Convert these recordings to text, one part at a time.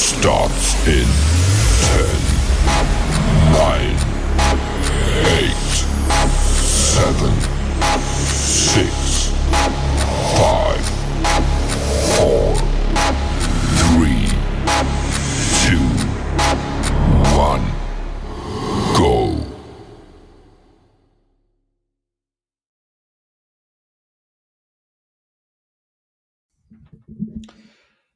starts in 10, 9, 8, 7, 6, 5, 4, 3, 2, 1, go.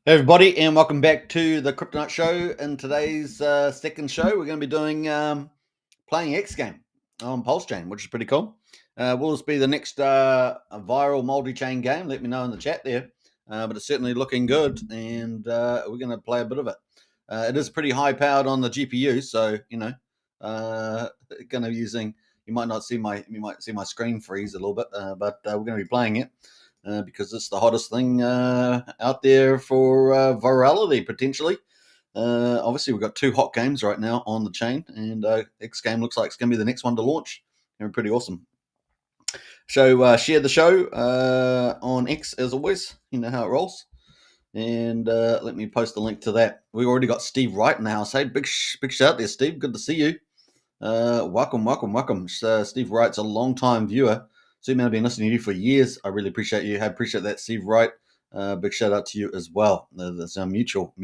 Hey everybody, and welcome back to the Kryptonite Show. In today's second show, we're going to be doing playing XGame on PulseChain, which is pretty cool. Will this be the next viral multi-chain game? Let me know in the chat there. But it's certainly looking good, and we're going to play a bit of it. It is pretty high powered on the GPU, so you know, going to be using. You might see my screen freeze a little bit, but we're going to be playing it. Because it's the hottest thing out there for virality, potentially. Obviously, we've got two hot games right now on the chain, and XGame looks like it's going to be the next one to launch. They're pretty awesome. So share the show on X, as always. You know how it rolls. And let me post a link to that. We already got Steve Wright in the house. Hey, big shout there, Steve. Good to see you. Welcome. Steve Wright's a long-time viewer. So man, I've been listening to you for years. I really appreciate you. I appreciate that, Steve Wright. Big shout out to you as well. That's mutual.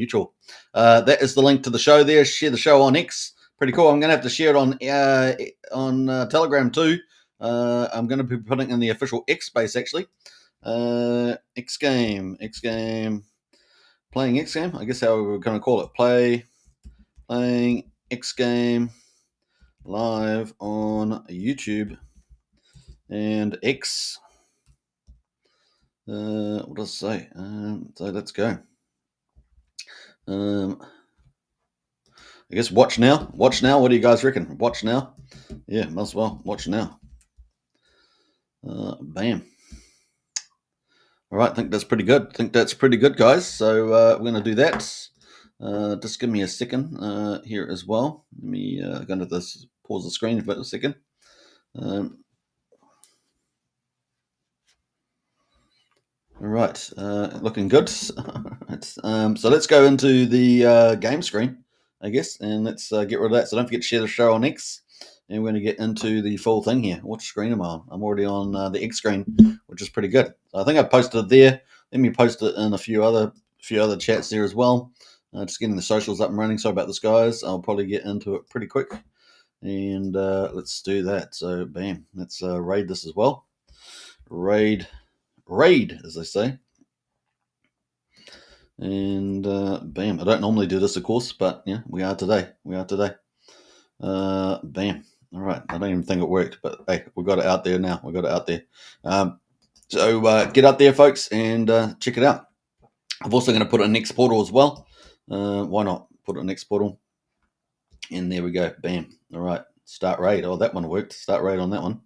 That is the link to the show there. Share the show on X. Pretty cool. I'm going to have to share it on Telegram too. I'm going to be putting in the official X space actually. XGame. Playing XGame. I guess how we're going to call it. Playing XGame live on YouTube. And X, what does it say? So let's go. I guess watch now. What do you guys reckon? Watch now? Yeah, might as well. Watch now. Bam. All right, I think that's pretty good. Guys. So we're going to do that. Just give me a second here as well. Let me go into this. Pause the screen for a second. All right, looking good. So let's go into the game screen, I guess, and let's get rid of that. So don't forget to share the show on X, and we're going to get into the full thing here. What screen am I on? I'm already on the X screen, which is pretty good. So I think I posted it there. Let me post it in a few other chats there as well. Just getting the socials up and running. Sorry about this, guys. I'll probably get into it pretty quick, and let's do that. So bam, let's raid this as well. Raid, as they say. And bam. I don't normally do this, of course, but yeah, we are today. Bam. All right. I don't even think it worked, but hey, we got it out there now. So get out there, folks, and check it out. I'm also going to put it in next portal as well. Why not put it in next portal? And there we go. Bam. All right. Start raid. Oh, that one worked. Start raid on that one.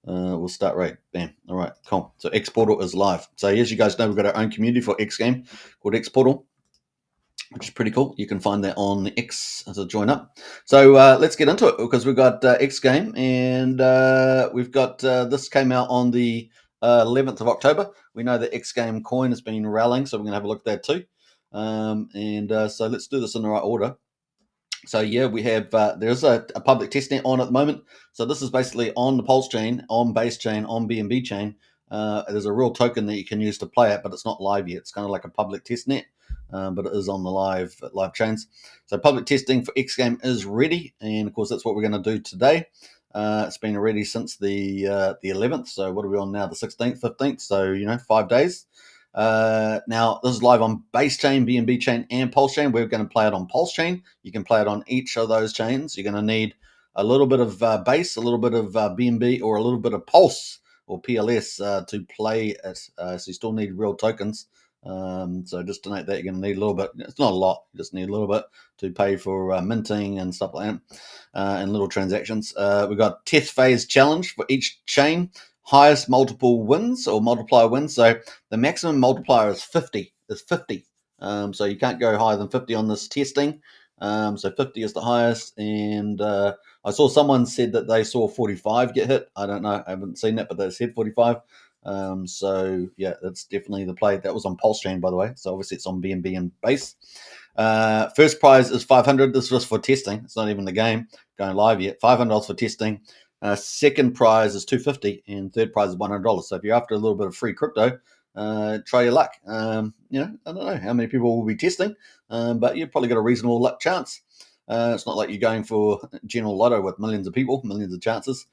We'll start right. Bam. All right, cool. So X Portal is live. So as you guys know, we've got our own community for XGame called X Portal, which is pretty cool. You can find that on the X as a join up. So let's get into it because we've got XGame and we've got this came out on the 11th of October. We know that XGame coin has been rallying, so we're going to have a look at that too. So let's do this in the right order. So yeah, we have there's a public testnet on at the moment. So this is basically on the PulseChain, on base chain, on BNB chain. There's a real token that you can use to play it, but it's not live yet. It's kind of like a public testnet, but it is on the live chains. So public testing for XGame is ready, and of course that's what we're going to do today. It's been ready since the 11th. So what are we on now? The 16th, 15th. So 5 days. Now this is live on base chain, BNB chain, and PulseChain. We're going to play it on PulseChain. You can play it on each of those chains. You're going to need a little bit of base, a little bit of BNB, or a little bit of Pulse or PLS to play it. So you still need real tokens. So just to note that you're going to need a little bit. It's not a lot. You just need a little bit to pay for minting and stuff like that, and little transactions. We've got test phase challenge for each chain. Highest multiple wins or multiplier wins. So the maximum multiplier is 50. So you can't go higher than 50 on this testing. So 50 is the highest. And I saw someone said that they saw 45 get hit. I don't know. I haven't seen that, but they said 45. So yeah, that's definitely the play. That was on PulseChain, by the way. So obviously it's on BNB and base. First prize is 500. This was for testing. It's not even the game going live yet. $500 for testing. Second prize is 250, and third prize is $100. So if you're after a little bit of free crypto, try your luck. I don't know how many people will be testing, but you've probably got a reasonable luck chance. It's not like you're going for general lotto with millions of people, millions of chances.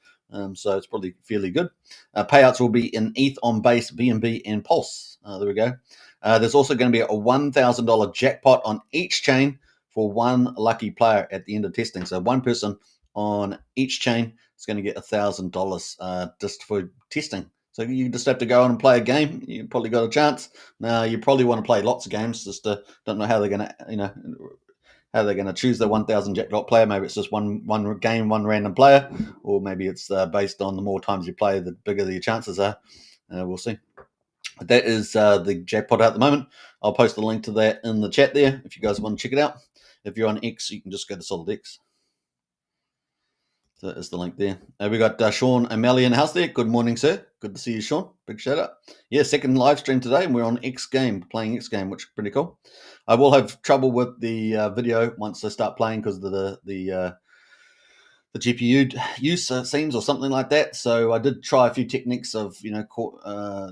So it's probably fairly good. Payouts will be in ETH on base, BNB, and Pulse. There we go. There's also going to be a $1,000 jackpot on each chain for one lucky player at the end of testing. So one person on each chain is going to get $1,000 just for testing. So you just have to go on and play a game. You probably got a chance. Now you probably want to play lots of games. Just don't know how they're going to, how they're going to choose the 1,000 jackpot player. Maybe it's just one game, one random player, or maybe it's based on the more times you play, the bigger your chances are. We'll see. But that is the jackpot at the moment. I'll post a link to that in the chat there if you guys want to check it out. If you're on X, you can just go to Solid X. So that is the link there. We got Sean O'Malley in the house there. Good morning, sir. Good to see you, Sean. Big shout out. Yeah, second live stream today, and we're on XGame, playing XGame, which is pretty cool. I will have trouble with the video once I start playing because of the GPU use, seems, or something like that. So I did try a few techniques of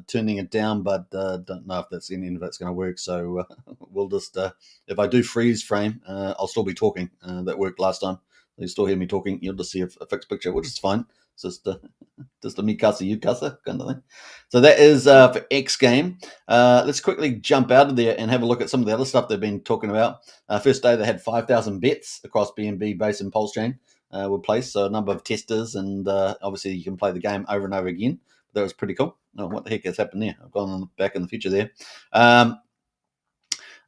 turning it down, but don't know if that's any of that's going to work. So we'll just if I do freeze frame, I'll still be talking. That worked last time. You still hear me talking. You'll just see a fixed picture, which is fine. It's just a me casa, you casa kind of thing. So that is for XGame. Let's quickly jump out of there and have a look at some of the other stuff they've been talking about. First day, they had 5,000 bets across BNB, Base, and PulseChain were placed. So a number of testers, and obviously you can play the game over and over again. That was pretty cool. Oh, what the heck has happened there? I've gone back in the future there.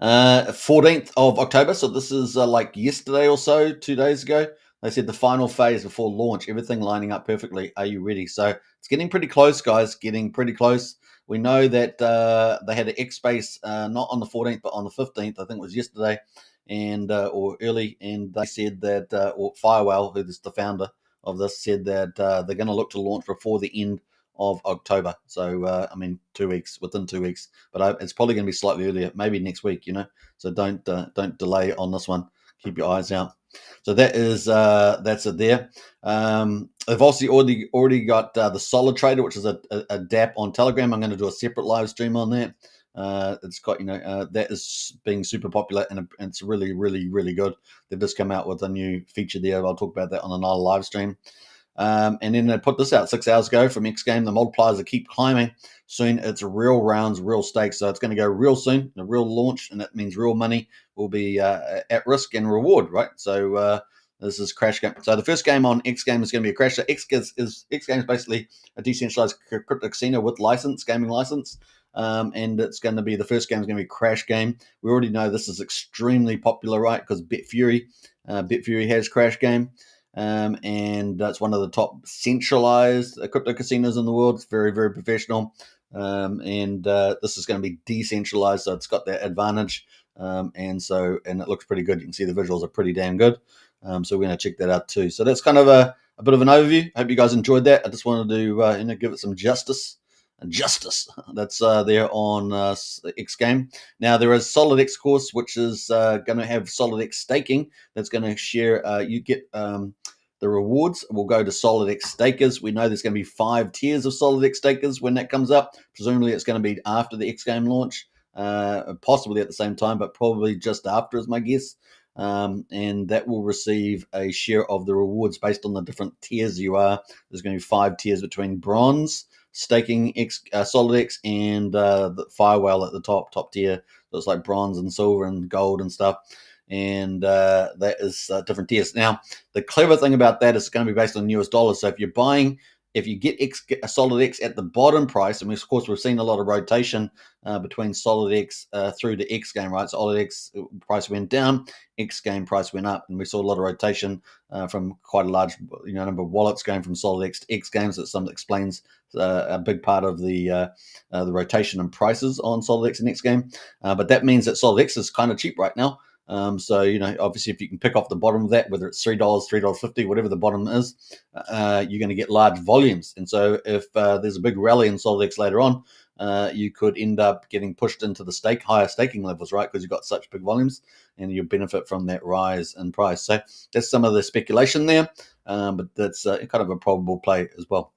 14th of October, so this is like yesterday or so, 2 days ago. They said the final phase before launch, everything lining up perfectly. Are you ready? So it's getting pretty close, guys, getting pretty close. We know that they had an X space not on the 14th, but on the 15th, I think it was yesterday, and or early, and they said that, or Firewell, who is the founder of this, said that they're going to look to launch before the end of October. So, 2 weeks, within 2 weeks, but it's probably going to be slightly earlier, maybe next week, so don't delay on this one. Keep your eyes out. So that is that's it there. They've also already got the Solid Trader, which is a Dapp on Telegram. I'm going to do a separate live stream on that. It's got that is being super popular, and it's really, really, really good. They've just come out with a new feature there. I'll talk about that on another live stream. And then they put this out 6 hours ago from XGame. The multipliers keep climbing. Soon it's real rounds, real stakes. So it's going to go real soon, a real launch, and that means real money will be at risk and reward, right? So this is Crash Game. So the first game on XGame is going to be a crash. So XGame is basically a decentralized crypto casino with gaming license. And it's going to be, the first game is going to be Crash Game. We already know this is extremely popular, right? Because Bitfury has Crash Game. And that's one of the top centralized crypto casinos in the world. It's very, very professional. And this is going to be decentralized, so it's got that advantage. And it looks pretty good. You can see the visuals are pretty damn good. So we're going to check that out too. So that's kind of a bit of an overview. I hope you guys enjoyed that. I just wanted to give it some justice. That's there on XGame. Now there is Solid X course, which is going to have Solid X staking. That's going to share. You get the rewards will go to Solid X stakers. We know there's going to be 5 tiers of Solid X stakers when that comes up. Presumably it's going to be after the XGame launch, possibly at the same time, but probably just after is my guess. And that will receive a share of the rewards based on the different tiers you are. There's going to be 5 tiers between bronze, staking Solid X, and the Firewall at the top tier. So it's like bronze and silver and gold and stuff. And that is different tiers. Now, the clever thing about that is it's going to be based on US dollars. So if you get Solid X at the bottom price, and of course we've seen a lot of rotation between Solid X through to XGame, right? Solid X price went down, XGame price went up, and we saw a lot of rotation from quite a large number of wallets going from Solid X to XGame. So that explains a big part of the rotation and prices on Solid X and XGame. But that means that Solid X is kind of cheap right now. So, obviously if you can pick off the bottom of that, whether it's $3, $3.50, whatever the bottom is, you're going to get large volumes. And so if there's a big rally in Solid X later on, you could end up getting pushed into the higher staking levels, right? Because you've got such big volumes, and you benefit from that rise in price. So that's some of the speculation there, but that's kind of a probable play as well.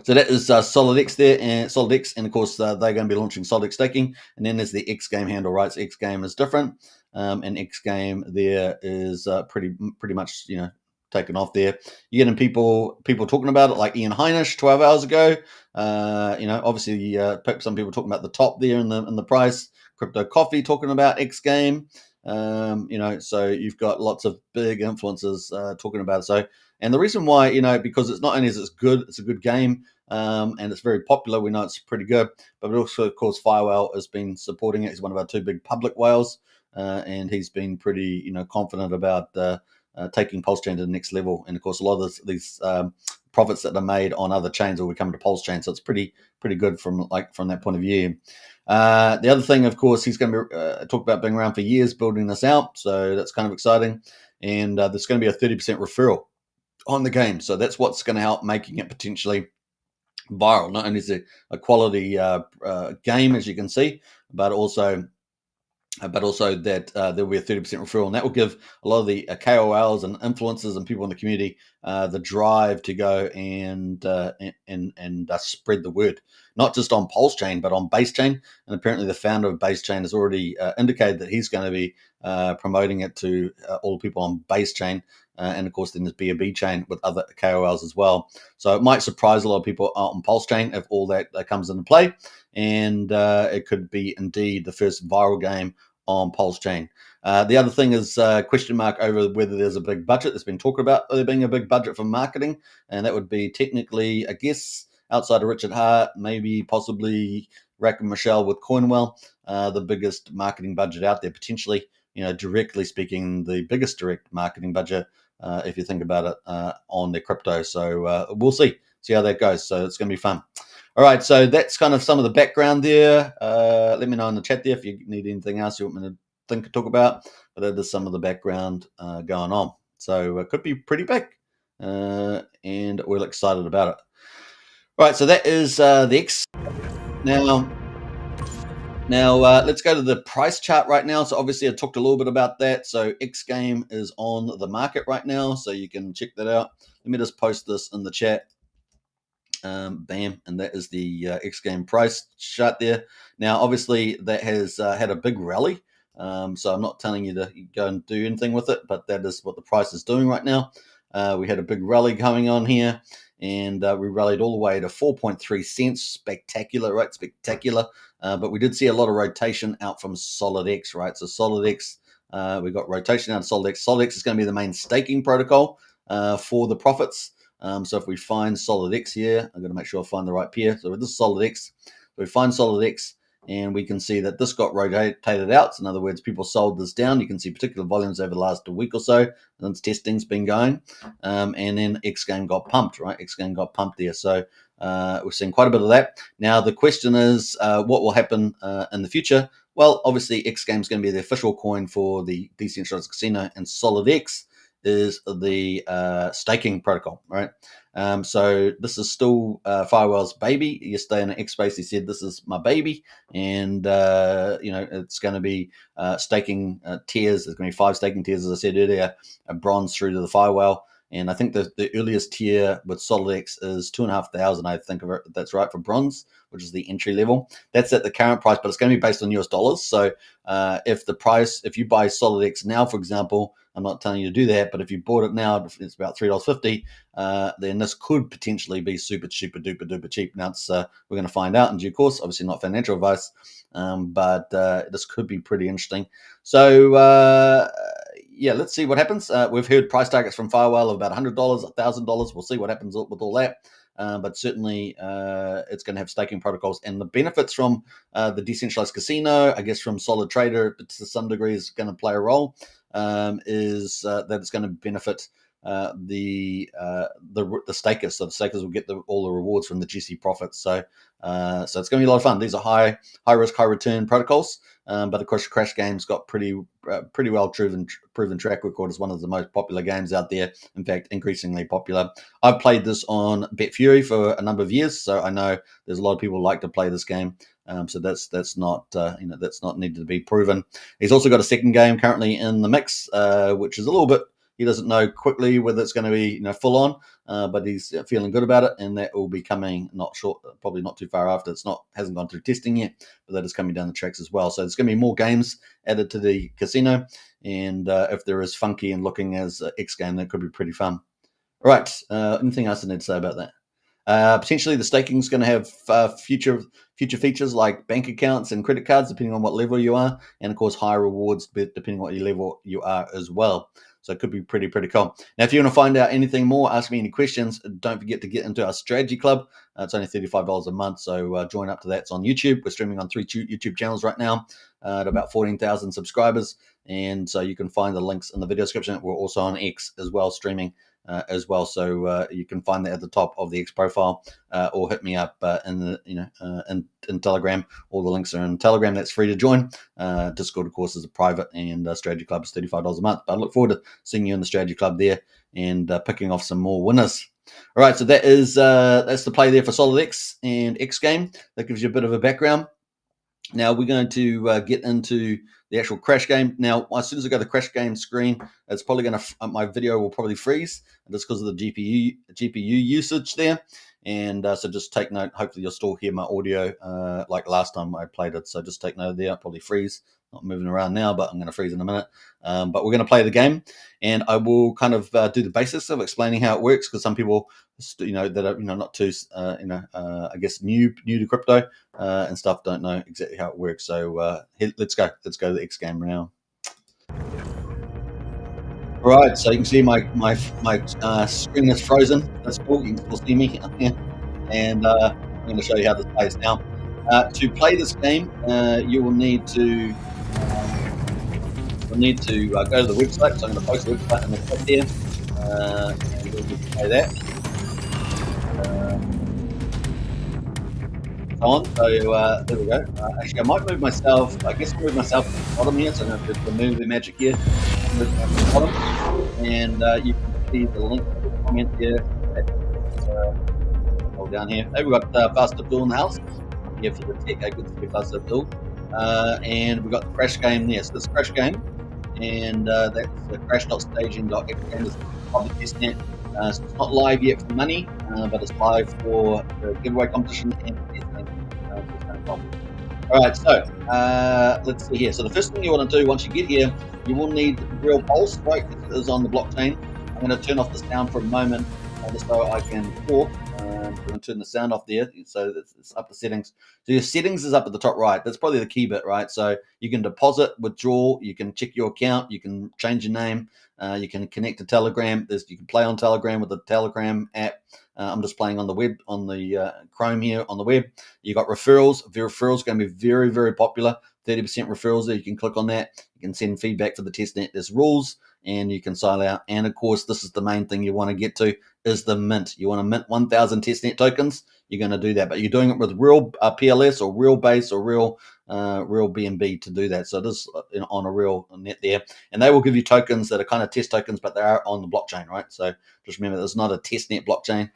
So that is SolidX there, and SolidX, and of course they're going to be launching SolidX staking, and then there's the XGame handle, right? So XGame is different, and XGame there is pretty much taken off there. You're getting people talking about it, like Ian Heinisch 12 hours ago. Obviously some people talking about the top there in the price. Crypto Coffee talking about XGame. So you've got lots of big influencers talking about it. So, and the reason why, because it's not only is it's good, it's a good game, and it's very popular. We know it's pretty good, but also, of course, Firewhale has been supporting it. He's one of our two big public whales, and he's been pretty, confident about taking PulseChain to the next level. And of course, a lot of these profits that are made on other chains will be coming to PulseChain, so it's pretty good from that point of view. The other thing, of course, he's going to be talk about being around for years building this out, so that's kind of exciting. And there's going to be a 30% referral on the game, so that's what's going to help making it potentially viral. Not only is it a quality game, as you can see, but also that there'll be a 30% referral, and that will give a lot of the KOLs and influencers and people in the community the drive to go and spread the word, not just on PulseChain, but on BaseChain. And apparently the founder of BaseChain has already indicated that he's going to be promoting it to all the people on BaseChain. And of course, then there's B2B chain with other KOLs as well. So it might surprise a lot of people out on PulseChain if all that comes into play. And it could be indeed the first viral game on PulseChain. The other thing is question mark over whether there's a big budget. There's been talk about there being a big budget for marketing, and that would be technically, I guess, outside of Richard Hart, maybe possibly Rack and Michelle with Coinwell, the biggest marketing budget out there, potentially, directly speaking, the biggest direct marketing budget, if you think about it, on their crypto. So we'll see how that goes. So it's going to be fun. All right, so that's kind of some of the background there. Let me know in the chat there if you need anything else you want me to talk about. But that is some of the background going on. So it could be pretty big, and we're excited about it. All right, so that is the X. Now let's go to the price chart right now. So obviously I talked a little bit about that. So XGame is on the market right now, so you can check that out. Let me just post this in the chat. Bam, and that is the XGame price chart there. Now, obviously, that has had a big rally, so I'm not telling you to go and do anything with it, but that is what the price is doing right now. We had a big rally going on here, and we rallied all the way to 4.3 cents. Spectacular, right? Spectacular. But we did see a lot of rotation out from SolidX, right? So SolidX, we got rotation out of SolidX. SolidX is going to be the main staking protocol for the profits. So if we find SolidX here, I'm going to make sure I find the right pair. So with this SolidX, we find SolidX, and we can see that this got rotated out. So in other words, people sold this down. You can see particular volumes over the last week or so since testing's been going. And then XGame got pumped, right? XGame got pumped there. So we're seeing quite a bit of that. Now, the question is, what will happen in the future? Well, obviously, XGame is going to be the official coin for the decentralized casino, and SolidX is the staking protocol, right? So this is still Firewell's baby. Yesterday in an X Space, he said, "This is my baby," and it's going to be staking tiers. There's going to be 5 staking tiers, as I said earlier, a bronze through to the Firewell. And I think the earliest tier with SolidX is 2,500. I think that's right, for bronze, which is the entry level. That's at the current price, but it's going to be based on US dollars. So if you buy SolidX now, for example, I'm not telling you to do that, but if you bought it now, it's about $3.50. Then this could potentially be super duper cheap. Now we're going to find out in due course. Obviously, not financial advice, but this could be pretty interesting. So yeah, let's see what happens. We've heard price targets from Firewell of about $100, $1,000. We'll see what happens with all that. But certainly it's going to have staking protocols, and the benefits from the decentralized casino, I guess from Solid Trader to some degree, is going to play a role. Is that it's going to benefit the stakers. So the stakers will get all the rewards from the GC profits. So so it's going to be a lot of fun. These are high risk, high return protocols. But of course, Crash Game's got pretty well proven track record as one of the most popular games out there. In fact, increasingly popular. I've played this on BetFury for a number of years, so I know there's a lot of people who like to play this game. So that's not that's not needed to be proven. He's also got a second game currently in the mix, which is a little bit. He doesn't know quickly whether it's going to be full on, but he's feeling good about it, and that will be coming probably not too far after. Hasn't gone through testing yet, but that is coming down the tracks as well. So there's going to be more games added to the casino, and if they're as funky and looking as XGame, that could be pretty fun. All right, anything else I need to say about that? Potentially, the staking is going to have future features like bank accounts and credit cards, depending on what level you are, and of course, higher rewards depending on what your level you are as well. So it could be pretty cool. Now, if you want to find out anything more, ask me any questions. Don't forget to get into our strategy club. It's only $35 a month, so join up to that. It's on YouTube. We're streaming on 3 YouTube channels right now at about 14,000 subscribers, and so you can find the links in the video description. We're also on X as well, streaming as well, so you can find that at the top of the X profile, or hit me up in the in Telegram. All the links are in Telegram. That's free to join. Discord, of course, is a private, and Strategy Club is $35 a month. But I look forward to seeing you in the Strategy Club there and picking off some more winners. All right, so that's the play there for SolidX and XGame. That gives you a bit of a background. Now we're going to get into the actual Crash Game. Now, as soon as I go to the Crash Game screen, it's probably going to my video will probably freeze just because of the GPU usage there. And so just take note. Hopefully, you'll still hear my audio like last time I played it. So just take note there. I'll probably freeze. Not moving around now, but I'm going to freeze in a minute. But we're going to play the game, and I will kind of do the basics of explaining how it works, because some people, that are not too, I guess new to crypto and stuff, don't know exactly how it works. So let's go to the X game now. All right, so you can see my screen is frozen. That's cool. You can still see me here, and I'm going to show you how this plays now. To play this game, you will need to go to the website. So I'm going to post the website and click there, and we'll play that. On. So there we go. Actually, I might move myself. I guess I'll move myself to the bottom here, so I don't have to remove the magic here. Move to the bottom, and you can see the link to the comment here. Hold down here. Hey, we've got Fast Abdul in the house. Here for the tech. Good to see Fast Abdul. And we've got the Crash Game there. So this Crash Game, and that's crash.staging.xgame is the public testnet. So it's not live yet for money, but it's live for the giveaway competition and testing. All right, so let's see here. So the first thing you want to do once you get here, you will need real pulse, right? It is on the blockchain. I'm going to turn off the sound for a moment just so I can talk. I'm going to turn the sound off there, so it's up the settings. So your settings is up at the top right. That's probably the key bit, right? So you can deposit, withdraw, you can check your account, you can change your name, you can connect to Telegram. You can play on Telegram with the Telegram app. I'm just playing on the web, on the Chrome here on the web. You got referrals. Referrals going to be very, very popular. 30% referrals there. You can click on that. You can send feedback for the testnet. There's rules, and you can sign out. And of course, this is the main thing you want to get to, is the mint. You want to mint 1,000 testnet tokens. You're going to do that, but you're doing it with real PLS or real base or real BNB to do that. So it is on a real net there, and they will give you tokens that are kind of test tokens, but they are on the blockchain, right? So just remember, this is not a testnet blockchain.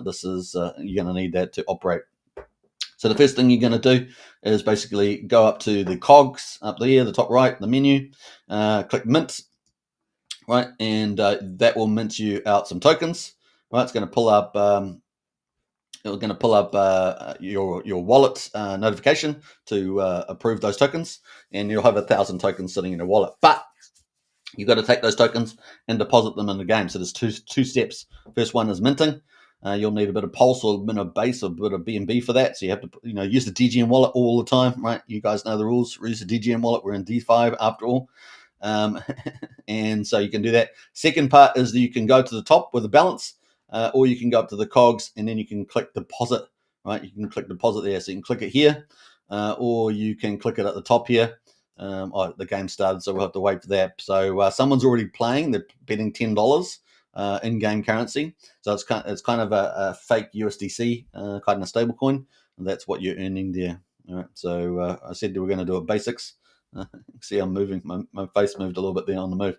This is you're going to need that to operate. So the first thing you're going to do is basically go up to the cogs up there, the top right, the menu, click mint, right, and that will mint you out some tokens. Right, it's going to pull up. Your wallet notification to approve those tokens, and you'll have 1,000 tokens sitting in your wallet. But you've got to take those tokens and deposit them in the game. So there's two steps. First one is minting. You'll need a bit of Pulse or a bit of base or a bit of BNB for that. So you have to use the DGM wallet all the time, right? You guys know the rules. Use the DGM wallet. We're in D5 after all. And so you can do that. Second part is that you can go to the top with the balance, or you can go up to the cogs and then you can click deposit, right? You can click deposit there. So you can click it here, or you can click it at the top here. The game started, so we'll have to wait for that. So someone's already playing. They're betting $10. in-game currency. So it's kind of a fake USDC, kind of stable coin, and that's what you're earning there. All right. So I said we were going to do it basics. See, I'm moving. My face moved a little bit there on the move.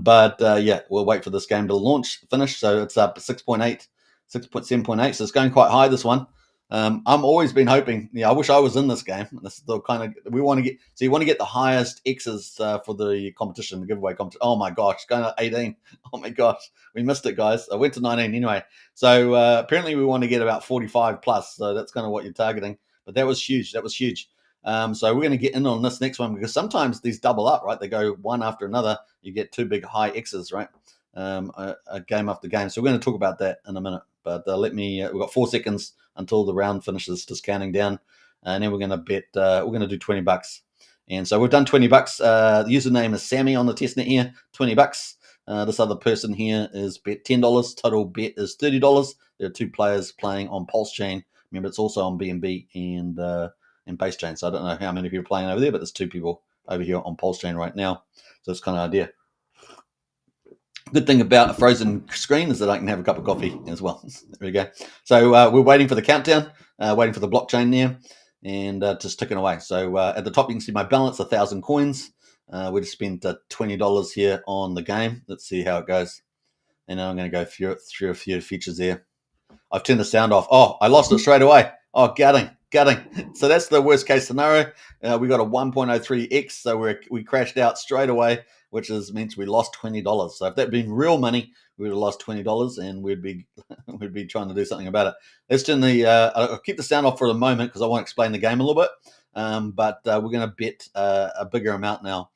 But yeah, we'll wait for this game to finish. So it's up 6.8, 6.7.8. So it's going quite high, this one. I'm always been hoping. Yeah, I wish I was in this game. This is the kind of we want to get. So you want to get the highest X's for the competition, the giveaway competition. Oh my gosh, going to 18. Oh my gosh, we missed it, guys. I went to 19 anyway. So apparently we want to get about 45 plus. So that's kind of what you're targeting. But that was huge. That was huge. So we're going to get in on this next one because sometimes these double up, right? They go one after another. You get two big high X's, right? A game after game. So we're going to talk about that in a minute. But we've got 4 seconds until the round finishes, just counting down. And then we're going to bet, we're going to do $20. And so we've done $20. The username is Sammy on the testnet here, $20. This other person here is bet $10. Total bet is $30. There are 2 players playing on PulseChain. Remember, it's also on BNB and PulseChain. So I don't know how many people are playing over there, but there's 2 people over here on PulseChain right now. So it's kind of idea. Good thing about a frozen screen is that I can have a cup of coffee as well. There we go. So we're waiting for the countdown, waiting for the blockchain there, and just ticking away. So at the top, you can see my balance, 1,000 coins. We just spent $20 here on the game. Let's see how it goes. And now I'm going to go through a few features there. I've turned the sound off. Oh, I lost it straight away. Oh, gutting. So that's the worst case scenario. We got a 1.03x, so we crashed out straight away, which means we lost $20. So if that had been real money, we would have lost $20, and we'd be trying to do something about it. Let's turn I'll keep the sound off for the moment because I want to explain the game a little bit. But we're going to bet a bigger amount now.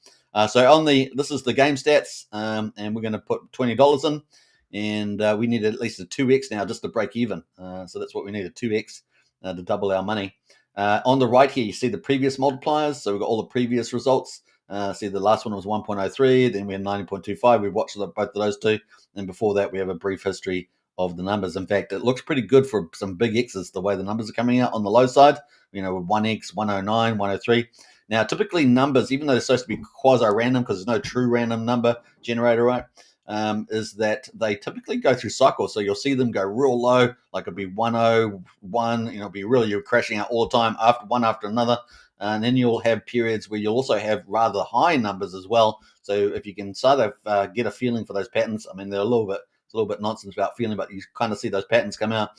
So this is the game stats, and we're going to put $20 in. And we need at least a 2x now just to break even. So that's what we need, a 2x to double our money. On the right here, you see the previous multipliers. So we've got all the previous results. See, the last one was 1.03, then we had 90.25. We watched both of those 2. And before that, we have a brief history of the numbers. In fact, it looks pretty good for some big X's, the way the numbers are coming out on the low side. With 1x, 109, 103. Now, typically numbers, even though they're supposed to be quasi-random because there's no true random number generator, right? Is that they typically go through cycles. So you'll see them go real low, like it'll be 101, it'll be really, you're crashing out all the time, one after another. And then you'll have periods where you'll also have rather high numbers as well. So if you can sort of get a feeling for those patterns, I mean, it's a little bit nonsense about feeling, but you kind of see those patterns come out.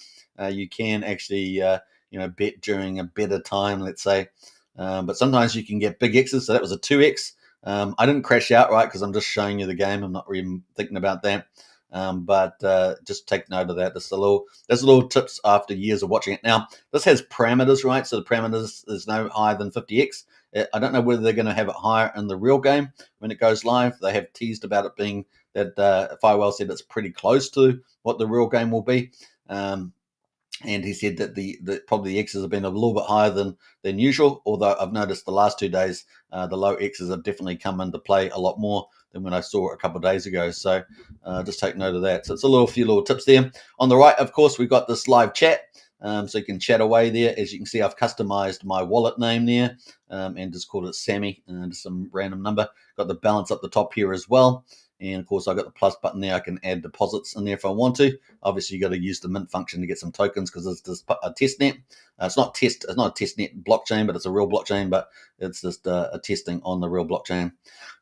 You can actually, bet during a better time, let's say. But sometimes you can get big X's. So that was a 2x. I didn't crash out, right, because I'm just showing you the game. I'm not really thinking about that. But just take note of that. There's a little tips after years of watching it. Now, this has parameters, right? So the parameters is no higher than 50x. I don't know whether they're going to have it higher in the real game when it goes live. They have teased about it being that Firewell said it's pretty close to what the real game will be. And he said that probably the X's have been a little bit higher than usual, although I've noticed the last 2 days, the low X's have definitely come into play a lot more than when I saw it a couple of days ago. So just take note of that. So it's a few little tips there. On the right, of course, we've got this live chat. So you can chat away there. As you can see, I've customized my wallet name there and just called it Sammy, just some random number. Got the balance up the top here as well. And of course, I've got the plus button there. I can add deposits in there if I want to. Obviously, you got to use the mint function to get some tokens because it's just a test net. It's not a test net blockchain, but it's a real blockchain. But it's just a testing on the real blockchain.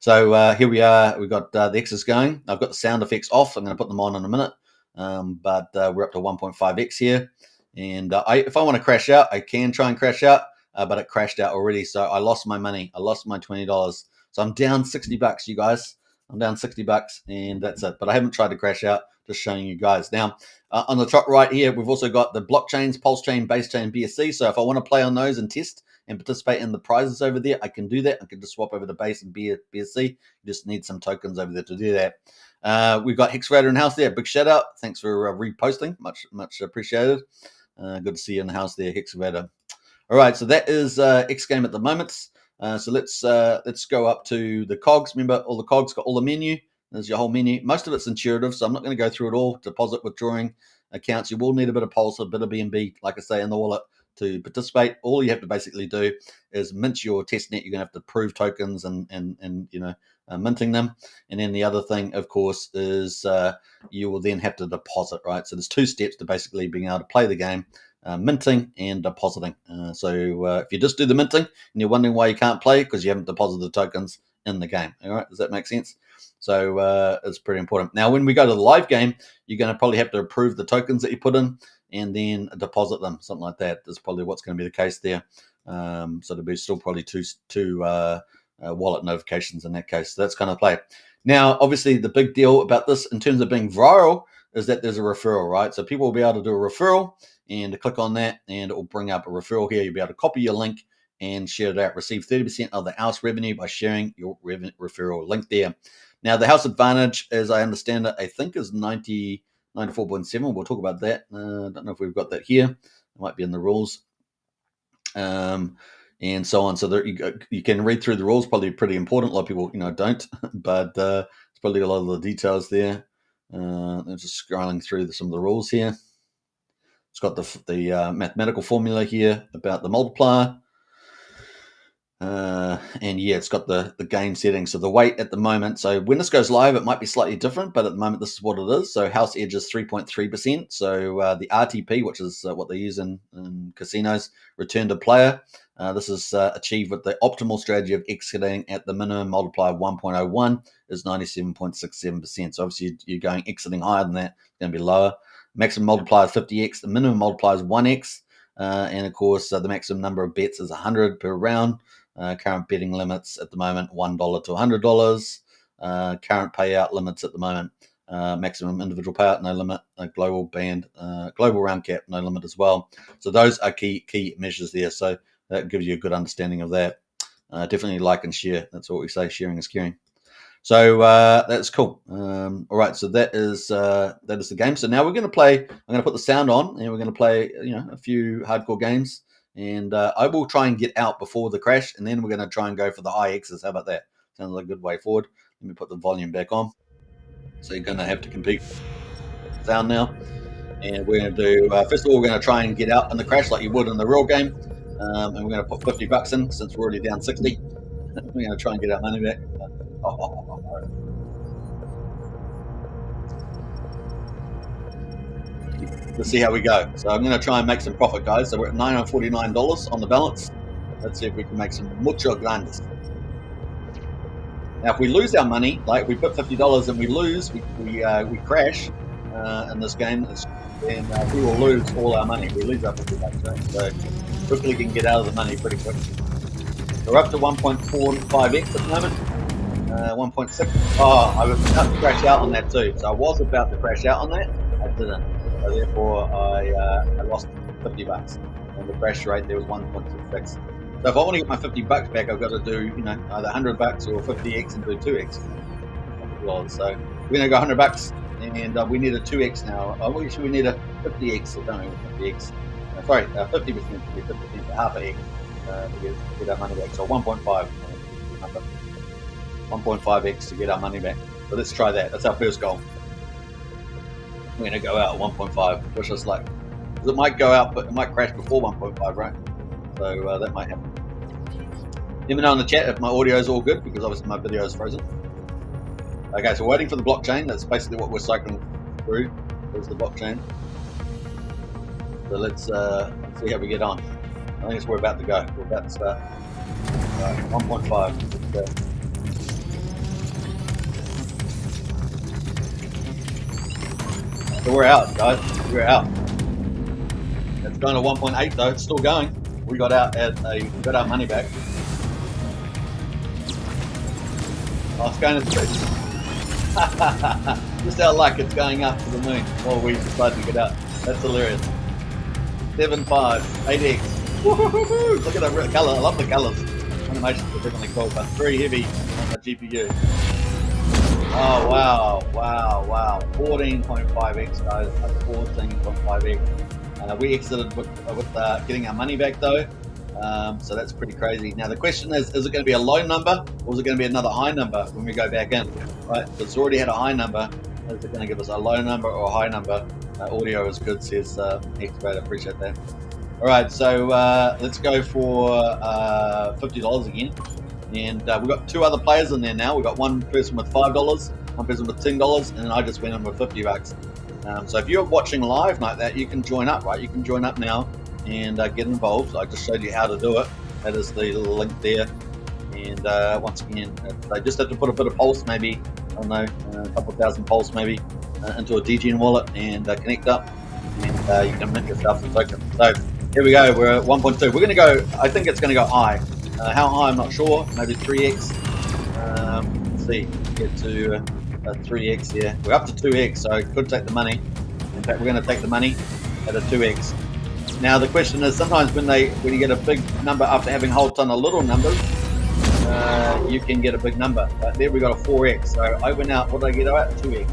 So here we are. We've got the X's going. I've got the sound effects off. I'm going to put them on in a minute. But we're up to 1.5x here. And if I want to crash out, I can try and crash out. But it crashed out already. So I lost my money. I lost my $20. So I'm down $60, you guys. I'm down $60 and that's it. But I haven't tried to crash out, just showing you guys. Now, on the top right here, we've also got the blockchains, PulseChain, BaseChain, BSC. So if I want to play on those and test and participate in the prizes over there, I can do that. I can just swap over to Base and BSC. You just need some tokens over there to do that. We've got Hexrader in house there. Big shout out. Thanks for reposting. Much appreciated. Good to see you in the house there, Hexrader. All right, so that is XGame at the moment. So let's go up to the cogs. Remember, all the cogs got all the menu. There's your whole menu. Most of it's intuitive, so I'm not going to go through it all. Deposit, withdrawing accounts. You will need a bit of Pulse, a bit of BNB, like I say, in the wallet to participate. All you have to basically do is mint your testnet. You're going to have to prove tokens and minting them. And then the other thing, of course, is you will then have to deposit, right? So there's 2 steps to basically being able to play the game: minting and depositing. So if you just do the minting and you're wondering why you can't play, because you haven't deposited the tokens in the game. All right, does that make sense? So it's pretty important. Now, when we go to the live game, you're going to probably have to approve the tokens that you put in and then deposit them, something like that. That's probably what's going to be the case there. So there'll be still probably two wallet notifications in that case. So that's kind of play. Now, obviously, the big deal about this in terms of being viral is that there's a referral, right? So people will be able to do a referral and click on that, and it will bring up a referral here. You'll be able to copy your link and share it out. Receive 30% of the house revenue by sharing your referral link there. Now, the house advantage, as I understand it, I think is 94.7. We'll talk about that. I don't know if we've got that here. It might be in the rules. And so on. So there, you can read through the rules. Probably pretty important. A lot of people, don't. But it's probably a lot of the details there. I'm just scrolling through some of the rules here. It's got the mathematical formula here about the multiplier. And yeah, it's got the game settings. So the weight at the moment, so when this goes live, it might be slightly different, but at the moment, this is what it is. So house edge is 3.3%. So the RTP, which is what they use in casinos, return to player. This is achieved with the optimal strategy of exiting at the minimum multiplier of 1.01 is 97.67%. So obviously, you're going exiting higher than that, it's going to be lower. Maximum multiplier is 50x. The minimum multiplier is 1x. And of course, the maximum number of bets is 100 per round. Current betting limits at the moment, $1 to $100. Current payout limits at the moment, maximum individual payout, no limit. Global round cap, no limit as well. So those are key measures there. So that gives you a good understanding of that. Definitely like and share. That's what we say. Sharing is caring. So that's cool. All right, so that is the game. So now we're going to play. I'm going to put the sound on, and we're going to play a few hardcore games. And I will try and get out before the crash, and then we're going to try and go for the high X's. How about that? Sounds like a good way forward. Let me put the volume back on. So you're going to have to compete with sound now. And we're going to do, first of all, we're going to try and get out in the crash like you would in the real game. And we're going to put $50 in since we're already down 60. We're going to try and get our money back. Let's see how we go. So I'm going to try and make some profit, guys. So we're at $949 on the balance. Let's see if we can make some mucho grandes. Now, if we lose our money, like we put $50 and we lose, we crash in this game, and we will lose all our money. We lose our $50, right? So quickly can get out of the money pretty quick. We're up to 1.45x at the moment. 1.6. Oh, I was about to crash out on that too. So I was about to crash out on that. I didn't. So therefore, I lost $50, and the crash rate there was 1.66. So if I want to get my $50 back, I've got to do either $100 or 50x and do 2x. So we're gonna go $100, and we need a 2x now. We need a 50x. So don't know 50x. Sorry, 50%. 50%, half an x to get our money back. So 1.5. 1.5x to get our money back. So let's try that. That's our first goal. We're going to go out at 1.5, which is like, because it might go out, but it might crash before 1.5, right? So that might happen. Let me know in the chat if my audio is all good, because obviously my video is frozen. Okay, so we're waiting for the blockchain. That's basically what we're cycling through, is the blockchain. So let's see how we get on. I think it's where we're about to go. We're about to start. 1.5. Let's go. So we're out, guys. We're out. It's going to 1.8 though. It's still going. We got out we got our money back. Oh, it's going to 6. Just our luck. It's going up to the moon while we decide to get out. That's hilarious. 7.5, 8x. Woohoo! Look at the color. I love the colors. Animations are definitely cool, but very heavy on the GPU. Oh, wow. 14.5x, guys. 14.5x. We exited with getting our money back, though. So that's pretty crazy. Now, the question is it going to be a low number, or is it going to be another high number when we go back in? Right? So it's already had a high number. Is it going to give us a low number or a high number? Audio is good, says Excavator. Appreciate that. All right, so let's go for $50 again. And we've got two other players in there now. We've got one person with $5, one person with $10, and I just went in with $50. So if you're watching live like that, you can join up, right? You can join up now and get involved. I just showed you how to do it. That is the link there. And once again, they just have to put a bit of pulse, maybe, I don't know, a couple thousand pulse maybe, into a DGen wallet and connect up, and you can mint yourself some tokens. So here we go. We're at 1.2. We're going to go, I think it's going to go high. How high, I'm not sure. Maybe 3x. Let's see. Get to 3x here. We're up to 2x, so it could take the money. In fact, we're going to take the money at a 2x. Now the question is, sometimes when you get a big number after having a whole ton of little numbers, you can get a big number. But there we got a 4x. So I went out. What did I get out? 2x.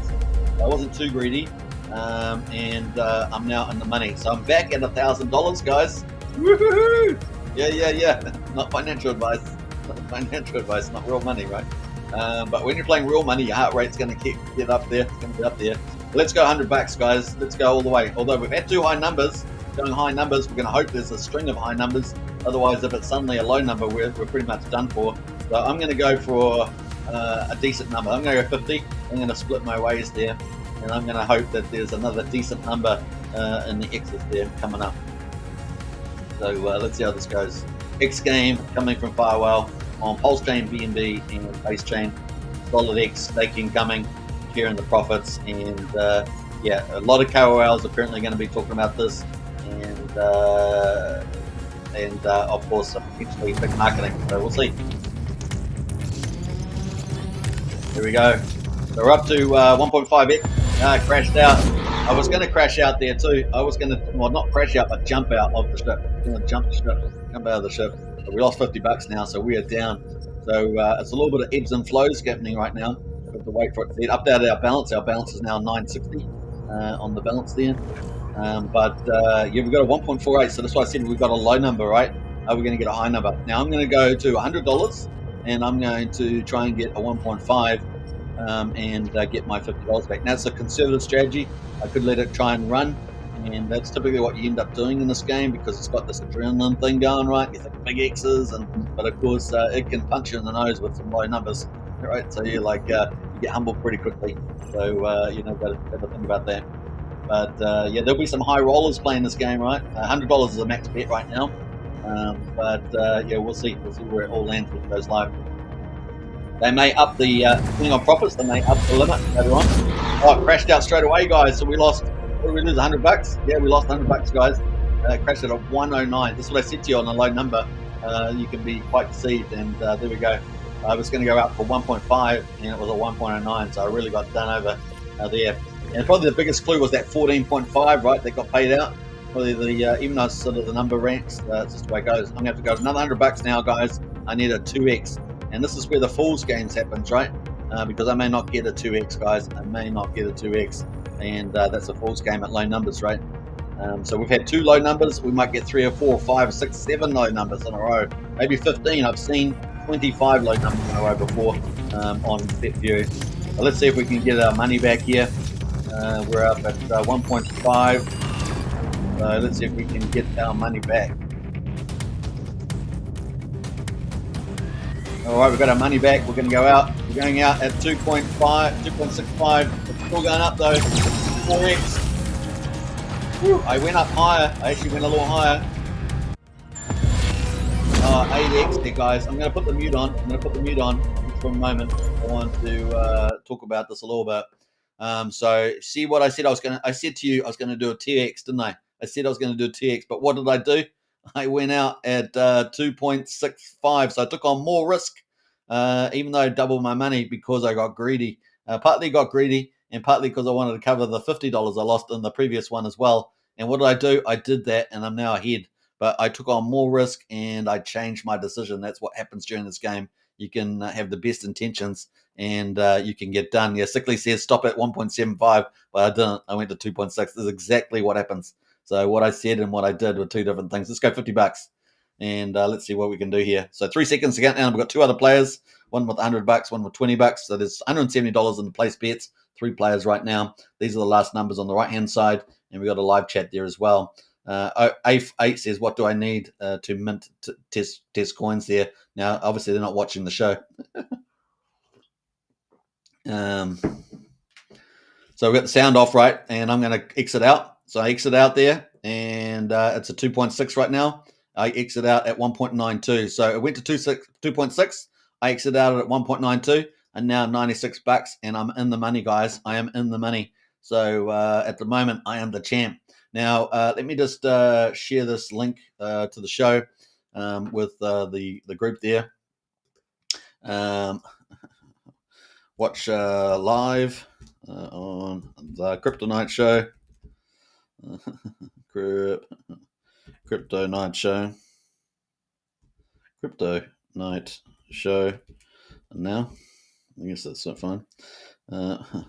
I wasn't too greedy, and I'm now in the money. So I'm back at $1,000, guys. Woohoo! Yeah. Not financial advice. Not financial advice. Not real money, right? But when you're playing real money, your heart rate's going to get up there. It's going to be up there. Let's go $100, guys. Let's go all the way. Although we've had two high numbers, going high numbers, we're going to hope there's a string of high numbers. Otherwise, if it's suddenly a low number, we're pretty much done for. So I'm going to go for a decent number. I'm going to go 50. I'm going to split my ways there, and I'm going to hope that there's another decent number in the X's there coming up. So let's see how this goes. XGame coming from Firewall on PulseChain, BNB, and PulseChain. Solid X staking coming, sharing the profits, and yeah, a lot of KOLs apparently going to be talking about this, and of course potentially big marketing. So we'll see. Here we go. So we're up to 1.5x. Crashed out. I was going to crash out there too. I was going to, well, not crash out, but jump out of the ship. I'm going to jump out of the ship. But we lost $50 now, so we are down. So it's a little bit of ebbs and flows happening right now. We have to wait for it to get update our balance. Our balance is now 960 on the balance there. Yeah, we've got a 1.48. So that's why I said we've got a low number, right? We're going to get a high number. Now I'm going to go to $100, and I'm going to try and get a 1.5. And get my $50 back. Now it's a conservative strategy. I could let it try and run, and that's typically what you end up doing in this game because it's got this adrenaline thing going, right? You think big X's, but of course it can punch you in the nose with some low numbers, right? So you you get humbled pretty quickly. So got to think about that. But yeah, there'll be some high rollers playing this game, right? $100 is a max bet right now. Yeah, we'll see. We'll see where it all lands when it goes live. They may up the, depending on profits, they may up the limit later on. Oh, it crashed out straight away, guys. So we lost, what did we lose, $100? Yeah, we lost $100, guys. Crashed at a 109. This is what I said to you on a low number. You can be quite deceived, and there we go. I was going to go up for 1.5, and it was a 1.09, so I really got done over there. And probably the biggest clue was that 14.5, right, that got paid out. Probably even though sort of the number ranks, it's just the way it goes. I'm going to have to go to another $100 now, guys. I need a 2x. And this is where the Fool's Games happens, right? Because I may not get a 2x, guys. I may not get a 2x. And that's a Fool's Game at low numbers, right? So we've had two low numbers. We might get 3 or 4 or 5 or 6, 7 low numbers in a row. Maybe 15. I've seen 25 low numbers in a row before on BetView. So let's see if we can get our money back here. We're up at 1.5. So let's see if we can get our money back. All right, we've got our money back. We're going to go out. We're going out at 2.5, 2.65. It's still going up though. 4x. Whew, I went up higher. I actually went a little higher. 8x there, guys. I'm going to put the mute on. For a moment. I want to talk about this a little bit. So see what I said I said to you I was going to do a TX, didn't I? I said I was going to do a TX, but what did I do? I went out at 2.65, so I took on more risk, even though I doubled my money because I got greedy. Partly got greedy, and partly because I wanted to cover the $50 I lost in the previous one as well. And what did I do? I did that, and I'm now ahead. But I took on more risk, and I changed my decision. That's what happens during this game. You can have the best intentions, and you can get done. Yeah, Sickly says stop at 1.75, but I didn't. I went to 2.6. This is exactly what happens. So what I said and what I did were two different things. Let's go $50, and let's see what we can do here. So 3 seconds to count down. We've got two other players, one with $100, one with $20. So there's $170 in the place bets. 3 players right now. These are the last numbers on the right-hand side, and we've got a live chat there as well. A8 says, what do I need to mint test coins there? Now, obviously, they're not watching the show. So we've got the sound off, right? And I'm going to exit out. So I exit out there, and it's a 2.6 right now. I exit out at 1.92. So it went to 2.6. I exit out at 1.92, and now 96 bucks, and I'm in the money, guys. I am in the money. So at the moment, I am the champ. Now, let me just share this link to the show with the group there. Watch live on the Crypto Night Show. Crypto Night Show. Crypto Night Show. And now, I guess that's not fine.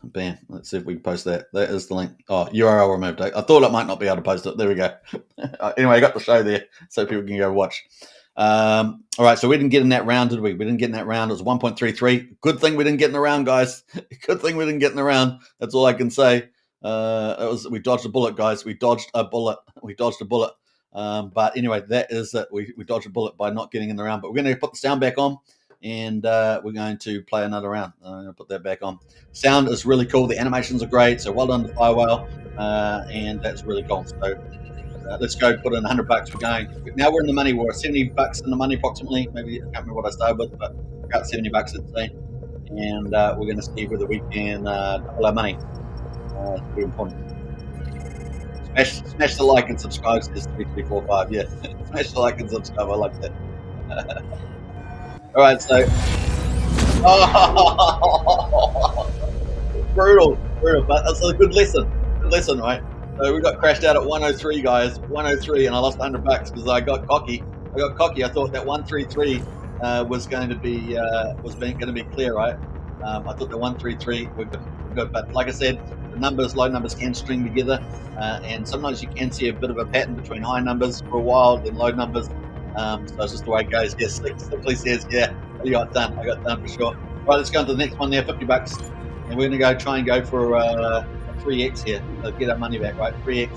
Bam. Let's see if we can post that. That is the link. Oh, URL removed. I thought I might not be able to post it. There we go. Anyway, I got the show there so people can go watch. All right, so we didn't get in that round, did we? We didn't get in that round. It was 1.33. Good thing we didn't get in the round, guys. Good thing we didn't get in the round. That's all I can say. We dodged a bullet, guys. We dodged a bullet. But anyway, that is it. We dodged a bullet by not getting in the round. But we're going to put the sound back on, and we're going to play another round. I'm going to put that back on. Sound is really cool. The animations are great. So well done to Firewhale, and that's really cool. So let's go put in 100 bucks. We're going. Now we're in the money. We're 70 bucks in the money approximately. Maybe I can't remember what I started with, but about 70 bucks let's say. And we're going to see whether we can double our money. It's very important. Smash the like and subscribe. Says 3345. Yeah, smash the like and subscribe. I like that. All right, so brutal, but that's a good lesson. Good lesson, right? So we got crashed out at 103, guys. 103, and I lost 100 bucks because I got cocky. I thought that 133 was going to be clear, right? I thought the 133 were good, but like I said, the low numbers can string together, and sometimes you can see a bit of a pattern between high numbers for a while, then low numbers. So it's just the way it goes. Yes, simply says, yeah, I got done for sure. Right, let's go on to the next one there, 50 bucks, and we're going to try and go for a 3x here. Get our money back, right? 3x.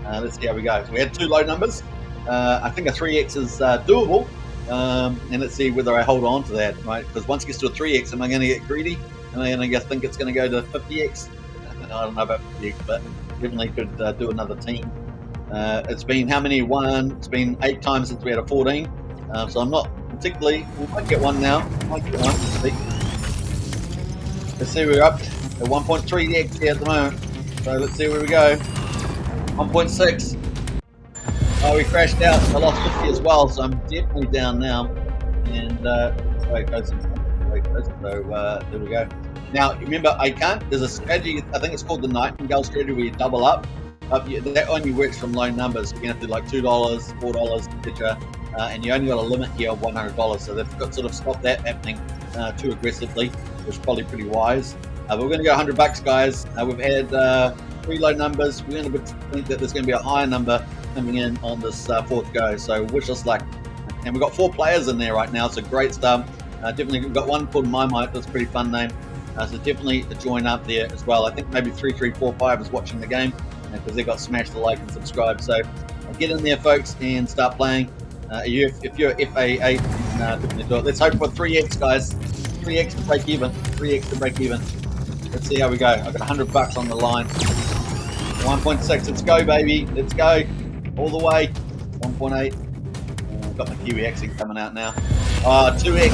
Let's see how we go. So we had two low numbers. I think a 3x is doable. And let's see whether I hold on to that, right? Because once it gets to a 3x, am I going to get greedy? Am I going to think it's going to go to 50x? I don't know about 50x, but definitely could do another team. It's been how many? It's been 8 times since we had a 14. So I'm not particularly. We might get one now. Let's see, we're up at 1.3x here at the moment. So let's see where we go. 1.6. Oh, we crashed out. I lost 50 as well, so I'm definitely down now. And so there we go. Now, remember, there's a strategy, I think it's called the Nightingale strategy, where you double up. That only works from low numbers. You're going to do like $2, $4, etc. And you only got a limit here of $100. So they've got sort of stopped that happening too aggressively, which is probably pretty wise. But we're going to go 100 bucks, guys. We've had 3 low numbers. We're going to think that there's going to be a higher number coming in on this fourth go. So wish us luck. And we've got 4 players in there right now. So great stuff. Definitely, we've got one called My Might. That's a pretty fun name. So definitely join up there as well. I think maybe 3345 is watching the game because they got smashed the like and subscribe. So get in there, folks, and start playing. If you're FA8, definitely do it. Let's hope for 3x, guys. 3x to break even. 3x to break even. Let's see how we go. I've got 100 bucks on the line. 1.6. Let's go, baby. Let's go. All the way. 1.8. Got my Kiwi accent coming out now. 2x.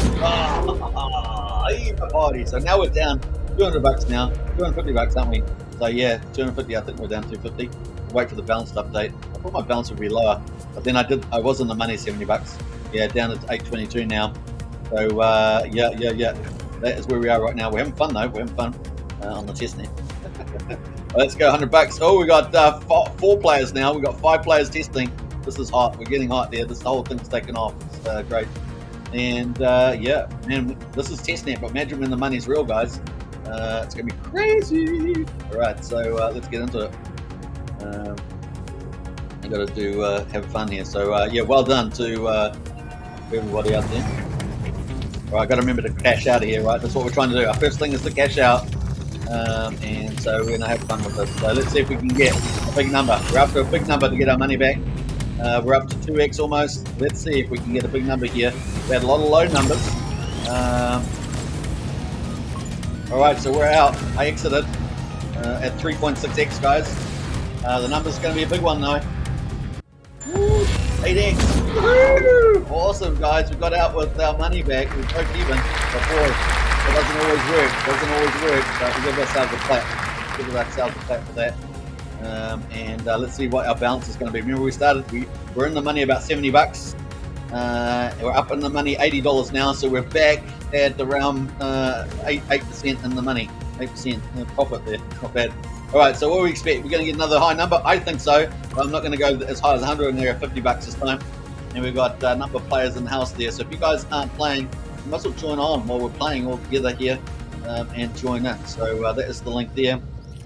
Party. So now we're down 200 bucks now. 250 bucks, aren't we? So yeah, 250. I think we're down 250. Wait for the balance update. I thought my balance would be lower, but then I was in the money, 70 bucks. Yeah, down to 822 now. So yeah. That is where we are right now. We're having fun though. We're having fun on the testnet. Let's go 100 bucks. Oh, we got 4 players now. We got 5 players testing. This is hot. We're getting hot there. The whole thing's taken off. It's great. And yeah, man, this is testnet, but imagine when the money's real, guys. It's gonna be crazy. All right, so let's get into it. I got to have fun here. So yeah, well done to everybody out there. All right, I got to remember to cash out of here, right? That's what we're trying to do. Our first thing is to cash out. And so we're going to have fun with this. So let's see if we can get a big number. We're up to a big number to get our money back. We're up to 2x almost. Let's see if we can get a big number here. We had a lot of low numbers. All right, so we're out. I exited at 3.6x, guys. The number's going to be a big one, though. Woo! 8x. Woo! Awesome, guys. We got out with our money back. We broke even before. It doesn't always work. But we give ourselves a clap. For that. And let's see what our balance is going to be. Remember, we're in the money about 70 bucks. We're up in the money $80 now, so we're back at around 8% in the money. 8% profit there. Not bad. All right, so what do we expect? We're going to get another high number? I think so. But I'm not going to go as high as 100. I'm going to go 50 bucks this time. And we've got a number of players in the house there. So if you guys aren't playing, you must well join on while we're playing all together here and join in. So that is the link there.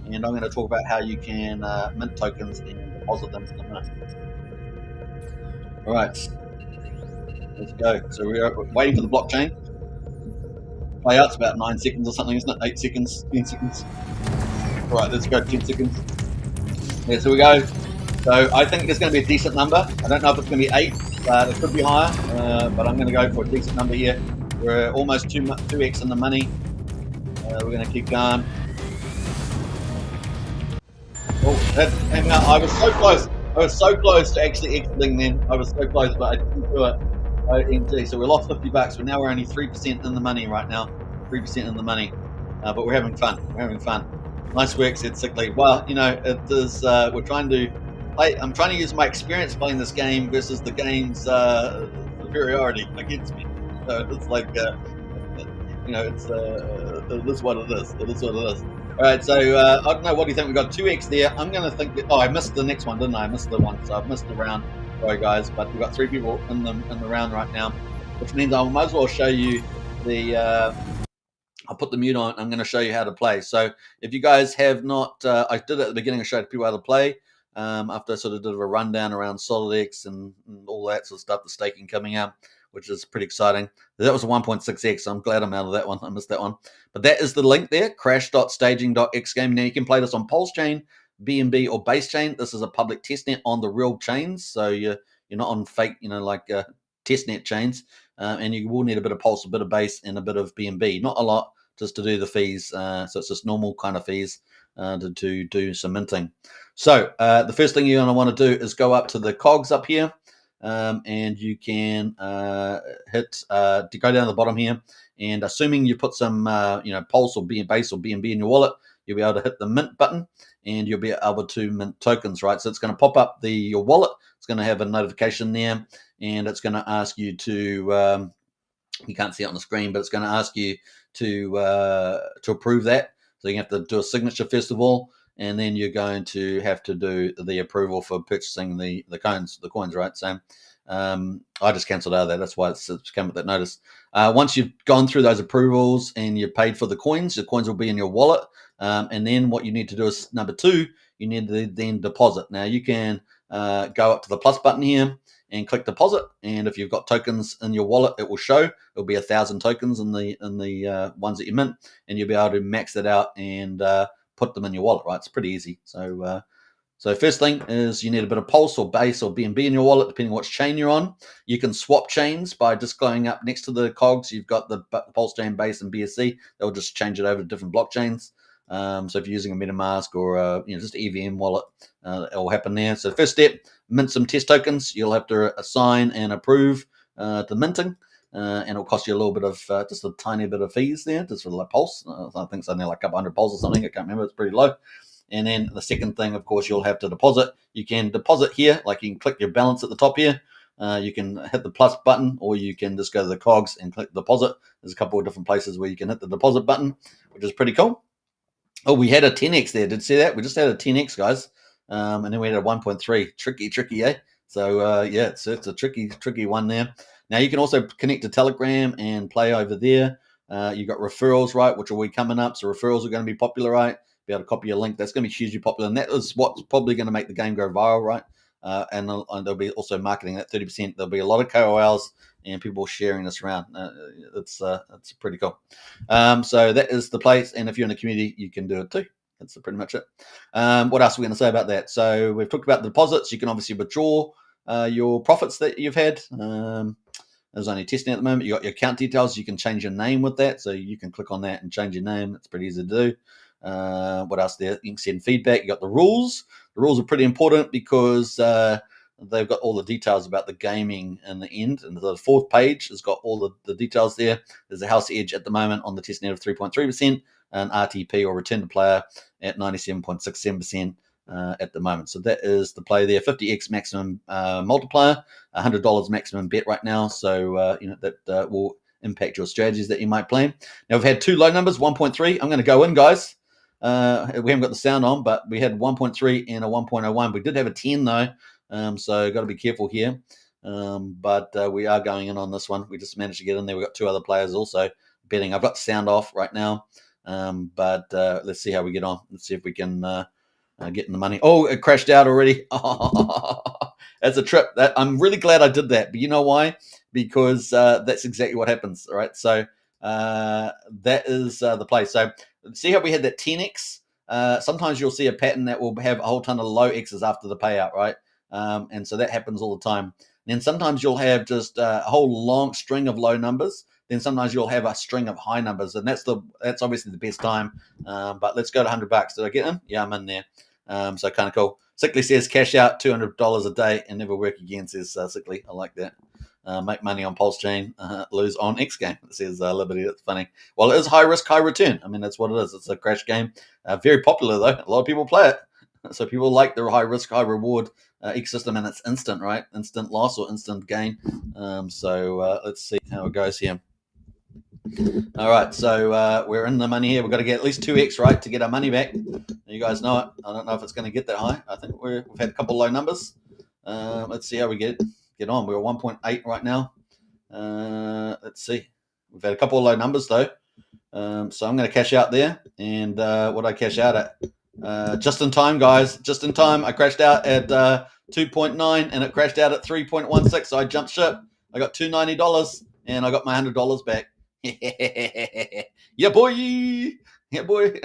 And I'm going to talk about how you can mint tokens and deposit them in a minute. All right, let's go. So we're waiting for the blockchain. Play out, it's about 9 seconds or something, isn't it? 8 seconds, 10 seconds. All right, let's go 10 seconds. Yeah, so we go. So I think it's going to be a decent number. I don't know if it's going to be 8, but it could be higher. But I'm going to go for a decent number here. We're almost 2x in the money. We're going to keep going. Oh, that came out. I was so close. I was so close to actually exiting then. I was so close, but I didn't do it. OMG. So we lost 50 bucks. But now we're only 3% in the money right now. 3% in the money. But we're having fun. Nice work, said Sickly. Well, you know, it is. We're trying to play. I'm trying to use my experience playing this game versus the game's superiority against me. So it's like, you know, it is what it is. All right, so I don't know. What do you think? We got 2x there. I'm going to think that. Oh, I missed the next one, didn't I? I missed the one, so I've missed the round. Sorry, guys, but we've got 3 people in the round right now, which means I might as well show you the. I'll put the mute on. I'm going to show you how to play. So if you guys have not, I did it at the beginning. I showed people how to play. After I sort of did a rundown around SolidX and all that sort of stuff, the staking coming out, which is pretty exciting. That was a 1.6x, so I'm glad I'm out of that one. I missed that one. But that is the link there, crash.staging.xgame. Now you can play this on PulseChain, BNB, or BaseChain. This is a public testnet on the real chains, so you're not on fake, you know, like testnet chains. And you will need a bit of Pulse, a bit of Base, and a bit of BNB. Not a lot, just to do the fees. So it's just normal kind of fees to do some minting. So the first thing you're going to want to do is go up to the cogs up here. And you can hit to go down to the bottom here, and assuming you put some you know, Pulse or Base or BNB in your wallet, you'll be able to hit the mint button, and you'll be able to mint tokens, right? So it's going to pop up your wallet. It's going to have a notification there, and it's going to ask you to you can't see it on the screen, but it's going to ask you to approve that. So you have to do a signature first of all, and then you're going to have to do the approval for purchasing the coins, right? So I just cancelled out of that. That's why it's come with that notice. Once you've gone through those approvals and you've paid for the coins will be in your wallet. And then what you need to do is number 2, you need to then deposit. Now you can go up to the plus button here and click deposit. And if you've got tokens in your wallet, it will show. It'll be 1,000 tokens in the ones that you mint, and you'll be able to max that out and put them in your wallet, right? It's pretty easy. So first thing is you need a bit of Pulse or Base or BNB in your wallet, depending on which chain you're on. You can swap chains by just going up next to the cogs. You've got the PulseChain, Base, and BSC. They'll just change it over to different blockchains. So if you're using a MetaMask or just an EVM wallet, it will happen there. So first step, mint some test tokens. You'll have to assign and approve the minting. And it'll cost you a little bit of just a tiny bit of fees there, just for the Pulse. I think it's only like a couple hundred Pulse or something. I can't remember. It's pretty low. And then the second thing, of course, you'll have to deposit. You can deposit here, like you can click your balance at the top here. You can hit the plus button, or you can just go to the cogs and click deposit. There's a couple of different places where you can hit the deposit button, which is pretty cool. Oh, we had a 10x there. Did you see that? We just had a 10x, guys. And then we had a 1.3. Tricky, eh? So, yeah, it's a tricky one there. Now, you can also connect to Telegram and play over there. You've got referrals, right, which will be coming up. So referrals are going to be popular, right? Be able to copy a link. That's going to be hugely popular. And that is what's probably going to make the game go viral, right? And there'll be also marketing at 30%. There'll be a lot of KOLs and people sharing this around. It's pretty cool. So that is the place, and if you're in the community, you can do it too. That's pretty much it. What else are we going to say about that? So we've talked about the deposits. You can obviously withdraw your profits that you've had. There's only testing at the moment. You got your account details. You can change your name with that, so you can click on that and change your name. It's pretty easy to do. What else there? You can send feedback. You got the rules. The rules are pretty important because they've got all the details about the gaming in the end. And the fourth page has got all the details there. There's a house edge at the moment on the testnet of 3.3%, and RTP or return to player at 97.67%. At the moment. So that is the play there. 50x maximum multiplier, $100 maximum bet right now. So that will impact your strategies that you might play. Now we've had two low numbers, 1.3. I'm going to go in, guys. We haven't got the sound on, but we had 1.3 and a 1.01. We did have a 10 though, so got to be careful here. But we are going in on this one. We just managed to get in there. We've got two other players also betting. I've got the sound off right now, but let's see how we get on. Let's see if we can getting the money. Oh, it crashed out already. Oh, that's a trip. I'm really glad I did that. But you know why? Because that's exactly what happens. All right. So that is the play. So see how we had that 10x? Sometimes you'll see a pattern that will have a whole ton of low X's after the payout, right? And so that happens all the time. And then sometimes you'll have just a whole long string of low numbers. Then sometimes you'll have a string of high numbers, and that's obviously the best time. But let's go to $100. Did I get in? Yeah, I'm in there. So kind of cool. Sickly says cash out $200 a day and never work again, says Sickly. I like that. Make money on PulseChain, lose on XGame, says Liberty. That's funny. Well, it is high risk, high return. I mean, that's what it is. It's a crash game. Very popular, though. A lot of people play it. So people like the high risk, high reward ecosystem, and it's instant, right? Instant loss or instant gain. So let's see how it goes here. All right, so we're in the money here. We've got to get at least 2x, right, to get our money back. You guys know it. I don't know if it's going to get that high. I think we've had a couple low numbers. Let's see how we get on. We're 1.8 right now. Let's see. We've had a couple of low numbers, though. So I'm going to cash out there. And what I cash out at? Just in time, guys. Just in time. I crashed out at 2.9, and it crashed out at 3.16. So I jumped ship. I got $290, and I got my $100 back. Yeah, boy. Yeah, boy.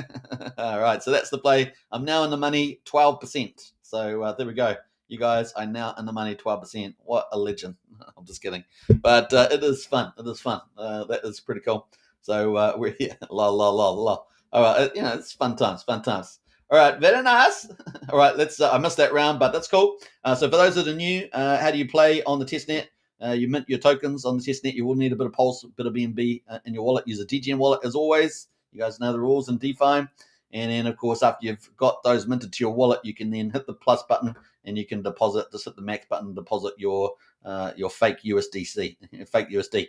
All right, so that's the play. I'm now in the money 12%. So there we go. You guys are now in the money 12%. What a legend. I'm just kidding. But it is fun. It is fun. That is pretty cool. So we're here. La. All right, it's fun times. All right, very nice. All right, let's. I missed that round, but that's cool. So for those that are new, how do you play on the testnet? You mint your tokens on the testnet. You will need a bit of Pulse, a bit of BNB in your wallet. Use a DGM wallet as always. You guys know the rules in DeFi. And then, of course, after you've got those minted to your wallet, you can then hit the plus button and you can deposit. Just hit the max button, deposit your fake USDC, fake USD.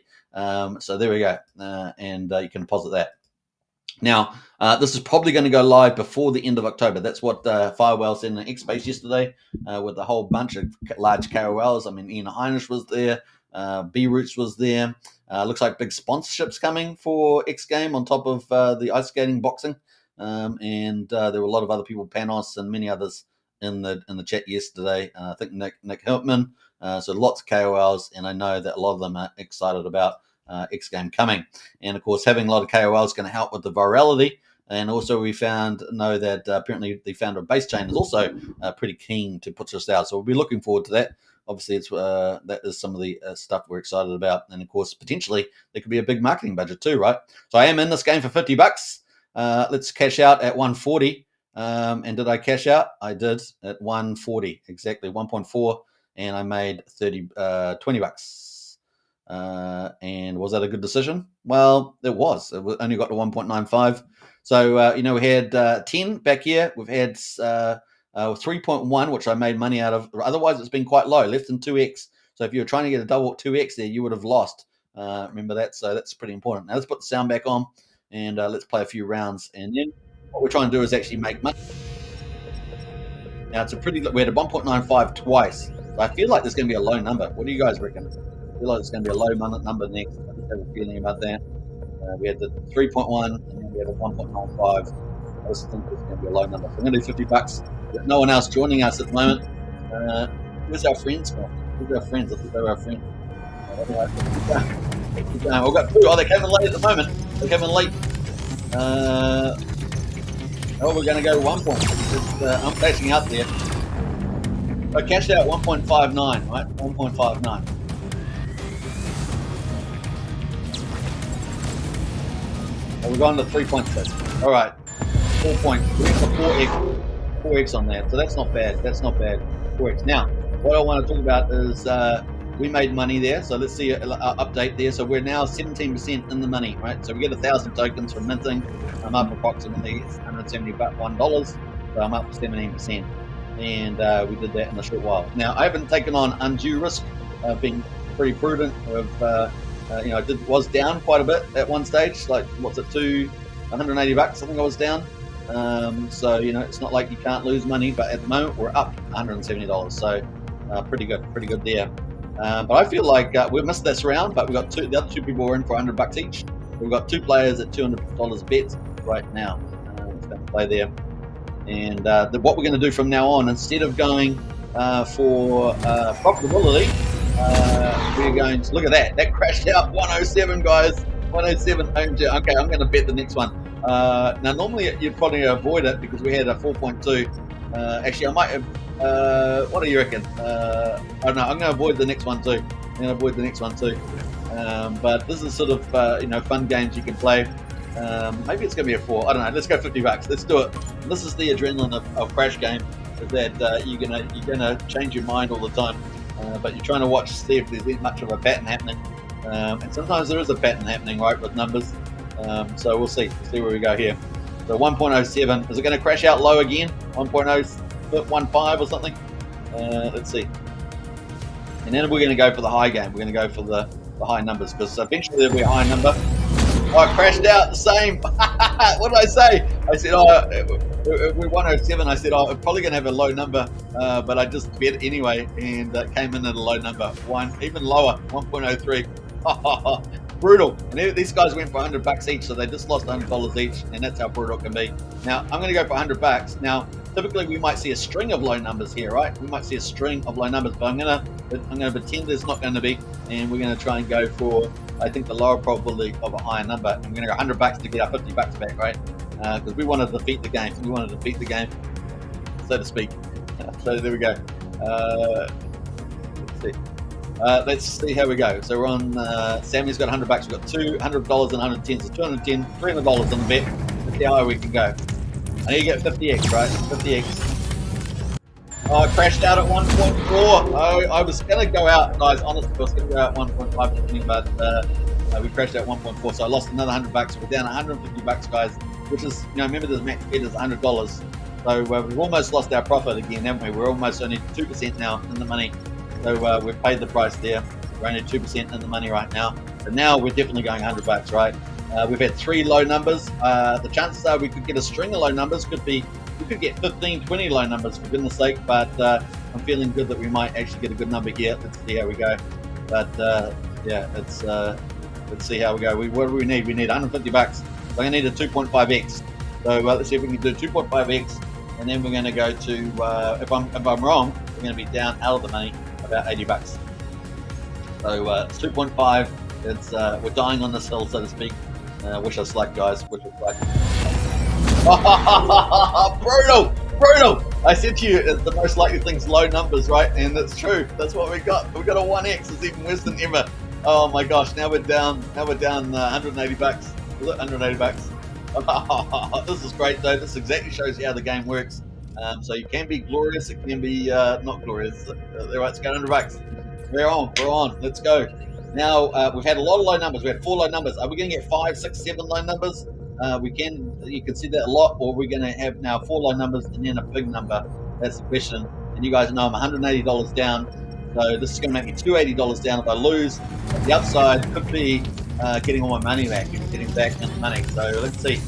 So there we go, and you can deposit that. Now, this is probably going to go live before the end of October. That's what Firewell said in the X Space yesterday with a whole bunch of large KOLs. I mean, Ian Heinisch was there. B-Roots was there. Looks like big sponsorships coming for XGame on top of the ice skating boxing. And there were a lot of other people, Panos and many others in the chat yesterday. I think Nick Hiltman. So lots of KOLs, and I know that a lot of them are excited about XGame coming. And of course, having a lot of KOLs is going to help with the virality. And also we know that apparently the founder of BaseChain is also pretty keen to put this out. So we'll be looking forward to that. Obviously, it's that is some of the stuff we're excited about. And of course, potentially there could be a big marketing budget too, right? So I am in this game for $50. Let's cash out at 140. And did I cash out? I did at 140, exactly 1.4. And I made $20. And was that a good decision? Well, it was. It only got to 1.95. So, we had 10 back here. We've had 3.1, which I made money out of. Otherwise, it's been quite low, less than 2x. So if you were trying to get a double 2x there, you would have lost. Remember that? So that's pretty important. Now, let's put the sound back on, and let's play a few rounds. And then what we're trying to do is actually make money. Now, we had a 1.95 twice. So I feel like there's going to be a low number. What do you guys reckon? I feel like it's going to be a low number next. I just have a feeling about that. We had the 3.1, and then we had a 1.95. I just think it's going to be a low number. So I'm going to do $50. There's no one else joining us at the moment. Where's our friends from? Where's our friends? I think they were our friends. Anyway, keep going. We've got 2. Oh, they're coming late at the moment. They're coming late. Oh, we're going to go 1 point. I'm flashing out there. I cashed out 1.59, right? 1.59. Oh, we're going to 3.6. All right. 4 points. We're for 4x on that. So that's not bad. That's not bad. 4x. Now, what I want to talk about is we made money there. So let's see an update there. So we're now 17% in the money, right? So we get 1,000 tokens from minting. I'm up approximately $171. So I'm up 17%. And we did that in a short while. Now, I haven't taken on undue risk. I've been pretty prudent. You know, was down quite a bit at one stage. Like, what's it, $180? I think I was down. So, you know, it's not like you can't lose money, but at the moment we're up $170. So pretty good there. But I feel like we missed this round, but we've got the other 2 people were in for $100 each. We've got 2 players at $200 bet right now. It's going to play there. And what we're going to do from now on, instead of going for profitability, we're going to look at that crashed out 107, guys. 107. Okay, I'm going to bet the next one. Now normally you'd probably avoid it because we had a 4.2. Actually, I might have. What do you reckon? I don't know. I'm going to avoid the next one too. But this is sort of you know, fun games you can play. Maybe it's going to be a 4. I don't know. Let's go $50. Let's do it. And this is the adrenaline of crash game. Is that you're gonna change your mind all the time, but you're trying to watch, see if there's much of a pattern happening. And sometimes there is a pattern happening, right, with numbers. So we'll see where we go here. So 1.07. Is it going to crash out low again? 1.015 or something? Let's see. And then we're going to go for the high game. We're going to go for the high numbers because eventually there'll be a high number. Oh, I crashed out the same. What did I say? I said, we're 107. I said, we're probably going to have a low number, but I just bet anyway, and it came in at a low number. Even lower, 1.03. Brutal. And these guys went for $100 each, so they just lost $100 each, and that's how brutal it can be. Now, I'm going to go for $100. Now, typically we might see a string of low numbers here, right? We might see a string of low numbers, but I'm going to pretend there's not going to be, and we're going to try and go for, I think, the lower probability of a higher number. I'm going to go $100 to get our $50 back, right? Because we want to defeat the game. We want to defeat the game, so to speak. So there we go. Let's see. Let's see how we go. So we're on. Sammy's got $100. We've got $200 and 110. So 210, $300 on the bet. Let's see how high we can go. I need to get 50x, right? 50x. Oh, I crashed out at 1.4. Oh, I was going to go out, guys. Honestly, I was going to go out 1.5 or something, but we crashed out 1.4. So I lost another $100. We're down $150, guys. Which is, you know, remember the max bet is $100. So we've almost lost our profit again, haven't we? We're almost only 2% now in the money. So we've paid the price there. We're only 2% in the money right now. But now we're definitely going $100, right? We've had 3 low numbers. The chances are we could get a string of low numbers. We could get 15, 20 low numbers, for goodness sake. But I'm feeling good that we might actually get a good number here. Let's see how we go. But yeah, let's see how we go. What do we need? We need $150. So I'm going to need a 2.5x. So let's see if we can do 2.5x. And then we're going to go to, if I'm wrong, we're going to be down out of the money about $80. So it's 2.5. It's we're dying on this hill, so to speak. Wish us luck, guys. Wish us luck. Brutal. I said to you, it's the most likely thing's low numbers, right? And it's true. That's what we got. We got a 1x. It's even worse than ever. Oh my gosh! Now we're down. $180. $180. This is great, though. This exactly shows you how the game works. So you can be glorious. It can be not glorious. Right, let's go $100. We're on. Let's go. Now we've had a lot of low numbers. We had 4 low numbers. Are we going to get 5, 6, 7 low numbers? You can see that a lot, or we're going to have now 4 low numbers and then a big number. That's the question. And you guys know I'm $180 down. So this is going to make me $280 down if I lose. But the upside could be getting all my money back and getting back in the money. So let's see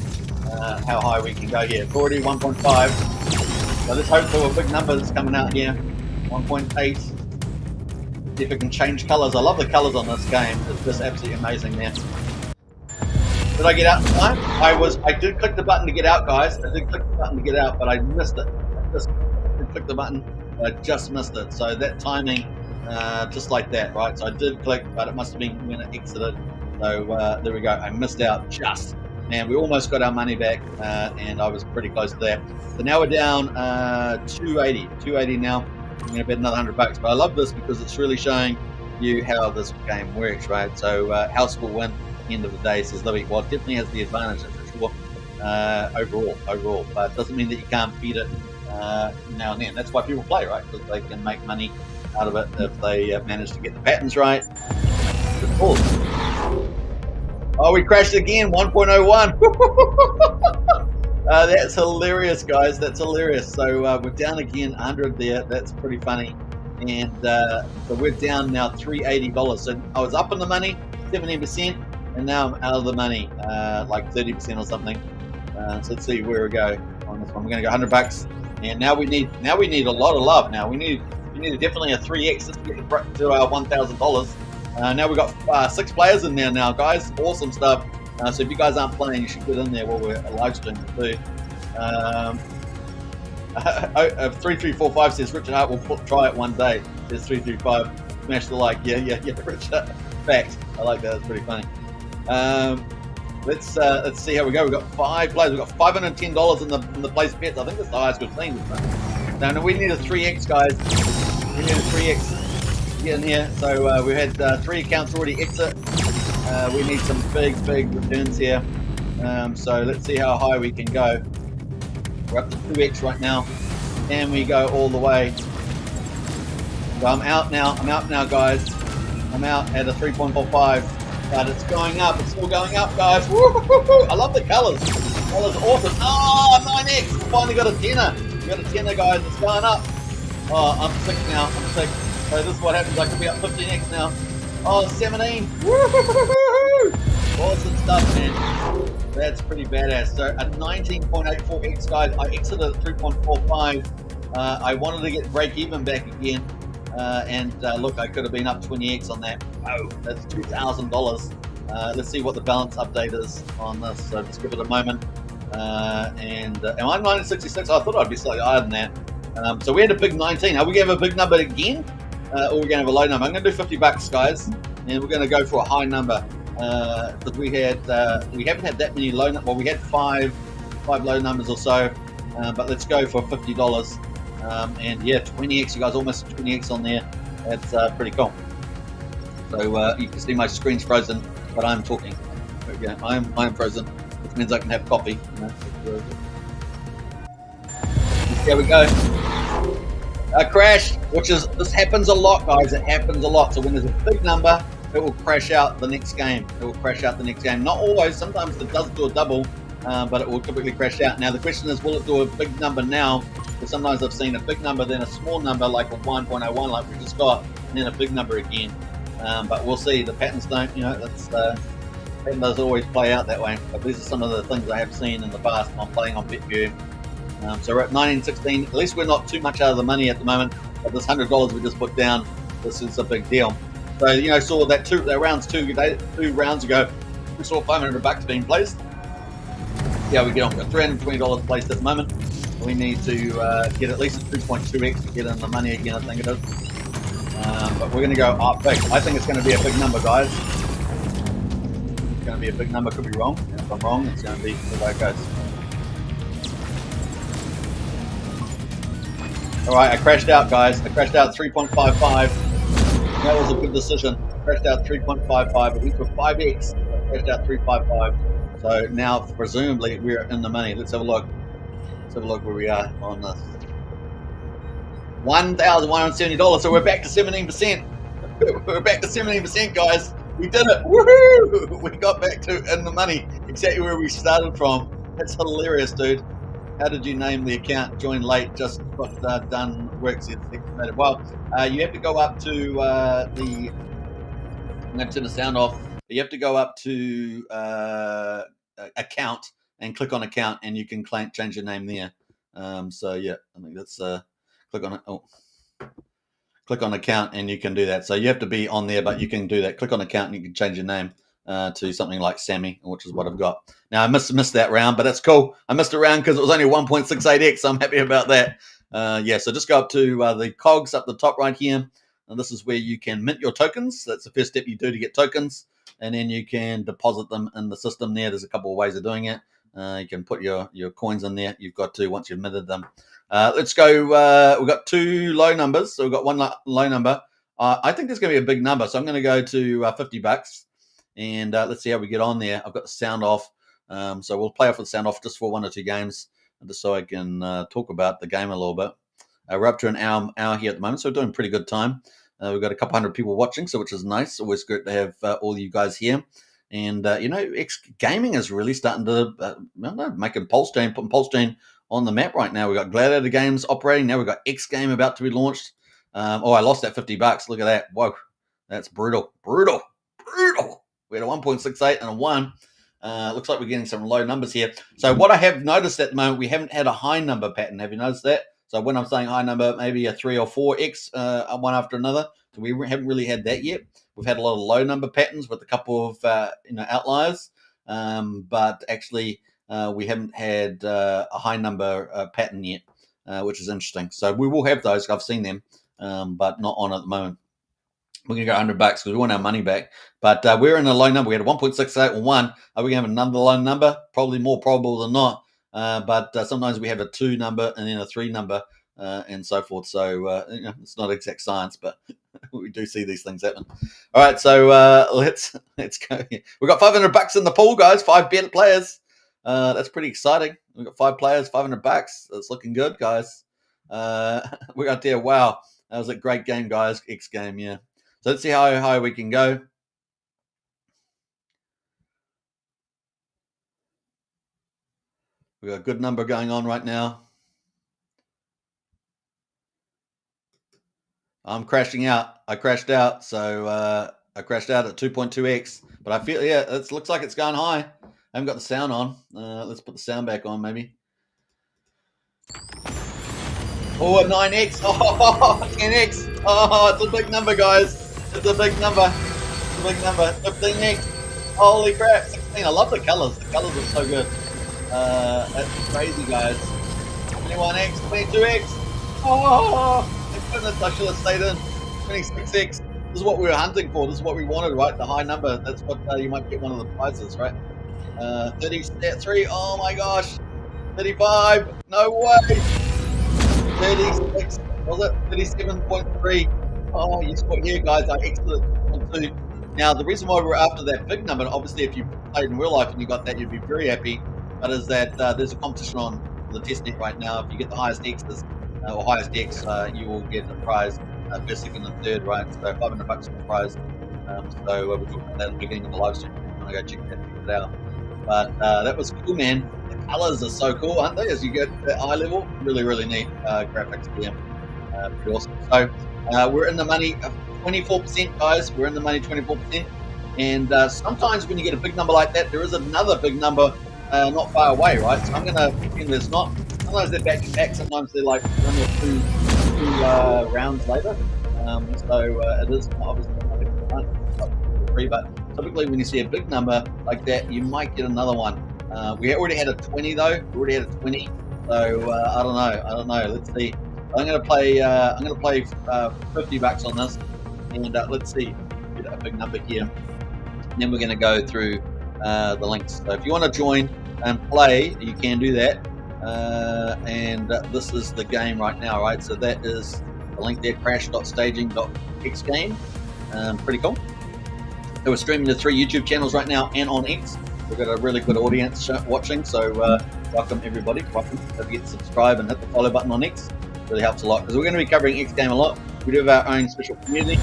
how high we can go here. It's already 1.5. So let's hope for a big number that's coming out here. 1.8. See if it can change colors. I love the colors on this game. It's just absolutely amazing, man. Did I get out in time? I did click the button to get out, guys. I did click the button to get out, but I missed it. I just clicked the button, but I just missed it. So that timing just like that, right? So I did click, but it must have been when it exited. So there we go. I missed out just. Man, we almost got our money back, and I was pretty close to that. So now we're down 280 now. I'm going to bet another $100. But I love this because it's really showing you how this game works, right? So house will win at the end of the day, says Libby. Well, it definitely has the advantage, that's for sure, overall. But it doesn't mean that you can't beat it now and then. That's why people play, right? Because they can make money out of it if they manage to get the patterns right. Cool. Oh, we crashed again, 1.01. That's hilarious, guys. That's hilarious. So we're down again, 100 there. That's pretty funny. And so we're down now $380. So I was up in the money, 17%, and now I'm out of the money, like 30% or something. So let's see where we go on this one. We're going to go $100, and now we need a lot of love. Now we need definitely a 3x just to get to our $1,000. Now we've got 6 players in there now, guys. Awesome stuff. So if you guys aren't playing, you should get in there while we're live streaming too. 3345 says Richard Hart will try it one day. There's 335. Smash the like. Yeah, Richard. Fact. I like that. It's pretty funny. Let's see how we go. We've got 5 players. We've got $510 in the place bets. I think that's the highest we've seen. Now we need a 3x, guys. We need a 3x. Get in here. So we had 3 accounts already exit. We need some big returns here. So let's see how high we can go. We're up to 2x right now. And we go all the way. So I'm out now, guys. I'm out at a 3.45. But it's going up. It's still going up, guys. Woo-hoo-hoo-hoo. I love the colors. Colors are awesome. Oh, 9x. We finally got a 10er. We got a 10er, guys. It's going up. Oh, I'm sick now. I'm sick. So this is what happens. I could be up 15x now. Oh, 17. Woo-hoo-hoo-hoo. Awesome stuff, man. That's pretty badass. So at 19.84x, guys, I exited at 3.45. I wanted to get break even back again. And look, I could have been up 20x on that. Oh, that's $2,000. Let's see what the balance update is on this. So just give it a moment. And am I 966? I thought I'd be slightly higher than that. So we had a big 19. Are we going to have a big number again? Or we're going to have a low number? I'm going to do $50, guys. And we're going to go for a high number. Because we haven't had that many low numbers. Well, we had five low numbers or so. But let's go for $50. And yeah, 20x, you guys, almost 20x on there. That's pretty cool. So you can see my screen's frozen, but I'm talking. Yeah, I'm frozen, which means I can have coffee. Here we go. A crash, this happens a lot, guys. It happens a lot. So when there's a big number, it will crash out the next game. Not always. Sometimes it does do a double, but it will typically crash out. Now the question is, will it do a big number now? Because sometimes I've seen a big number, then a small number like a 1.01, like we just got, and then a big number again. But we'll see. The patterns don't, pattern doesn't always play out that way. But these are some of the things I have seen in the past when I'm playing on BetView. So we're at 1916. At least we're not too much out of the money at the moment. But this $100 we just put down, this is a big deal. So saw that two rounds ago, we saw $500 being placed. Yeah, we get on. We've got $320 placed at the moment. We need to get at least a 2.2x to get in the money again, I think it is. But we're going to go up big. I think it's going to be a big number, guys. It's going to be a big number. Could be wrong. And if I'm wrong, it's going to be the way it goes. All right, I crashed out, guys. I crashed out 3.55. That was a good decision. I crashed out 3.55. It went for 5x. I crashed out 3.55. So now, presumably, we're in the money. Let's have a look. Let's have a look where we are on this. $1,170. So we're back to 17%. We're back to 17%, guys. We did it. Woohoo! We got back to in the money. Exactly where we started from. That's hilarious, dude. How did you name the account? Join late. Just got done. Works. Well, you have to go up to I'm going to turn the sound off. You have to go up to account and click on account, and you can change your name there. So yeah, I think that's click on it. Oh, click on account, and you can do that. So you have to be on there, but you can do that. Click on account, and you can change your name to something like Sammy, which is what I've got. Now I missed that round, but that's cool. I missed a round because it was only 1.68x. So I'm happy about that. Yeah, so just go up to the cogs up the top right here. and this is where you can mint your tokens. That's the first step you do to get tokens, and then you can deposit them in the system there. There's a couple of ways of doing it. You can put your coins in there. You've got to, once you've minted them. Let's go. We've got 2 low numbers. So we've got 1 low number. I think there's going to be a big number. So I'm going to go to $50. And let's see how we get on there. I've got the sound off. So we'll play off with the sound off just for 1 or 2 games, just so I can talk about the game a little bit. We're up to an hour here at the moment, so we're doing pretty good time. We've got a couple hundred people watching, so which is nice. Always good to have all you guys here. And, XGaming is really starting to, making PulseChain, putting PulseChain on the map right now. We've got Gladiator Games operating. Now we've got XGame about to be launched. I lost that $50. Look at that. Whoa, that's brutal. We had a 1.68 and a 1. Looks like we're getting some low numbers here. So what I have noticed at the moment, we haven't had a high number pattern. Have you noticed that? So when I'm saying high number, maybe a 3 or 4x one after another. So we haven't really had that yet. We've had a lot of low number patterns with a couple of outliers, but actually we haven't had a high number pattern yet, which is interesting. So we will have those. I've seen them, but not on at the moment. We're going to go $100 because we want our money back. But we're in a low number. We had a 1.68 or 1. Are we going to have another low number? Probably more probable than not. But sometimes we have a 2 number and then a 3 number and so forth. So it's not exact science, but we do see these things happen. All right, so let's go. We've got $500 in the pool, guys. 5 bet players. That's pretty exciting. We've got 5 players, $500. That's looking good, guys. We got there. Wow, that was a great game, guys. XGame, yeah. So let's see how high we can go. We've got a good number going on right now. I'm crashing out. I crashed out. So I crashed out at 2.2x. But I feel, yeah, it looks like it's going high. I haven't got the sound on. Let's put the sound back on, maybe. Oh, a 9x. Oh, 10x. Oh, it's a big number, guys. It's a big number. It's a big number. 15x. Holy crap. 16. I love the colors. The colors are so good. That's crazy, guys. 21x, 22x. Oh, my goodness, I should have stayed in. 26x. This is what we were hunting for. This is what we wanted, right? The high number. That's what you might get one of the prizes, right? 33. Oh my gosh. 35. No way. 36. Was it 37.3? Oh, you spot here, guys. I exited 2. Now, the reason why we're after that big number, obviously, if you played in real life and you got that, you'd be very happy. But is that there's a competition on the testnet right now. If you get the highest X's or highest X, you will get a prize, first, second, and third, right? So $500 for the prize. So we're talking about that at the beginning of the live stream. I'm gonna go check it out. But that was cool, man. The colors are so cool, aren't they? As you get to eye level, really, really neat graphics here. Pretty awesome. So we're in the money 24%, guys. We're in the money 24%. And sometimes when you get a big number like that, there is another big number not far away, right? So I'm going to pretend there's not. Sometimes they're back to back. Sometimes they're like 1 or 2 rounds later. So it is obviously not free, but typically when you see a big number like that, you might get another one. We already had a 20 though. We already had a 20. So I don't know. Let's see. I'm going to play. $50 on this, and let's see. Get a big number here. And then we're going to go through the links. So if you want to join and play, you can do that. And this is the game right now, right? So that is the link there, crash.staging.xgame. Pretty cool. So we're streaming to 3 YouTube channels right now and on X. We've got a really good audience watching, so welcome everybody. Welcome. Don't forget to subscribe and hit the follow button on X. Really helps a lot because we're going to be covering XGame a lot. We do have our own special community.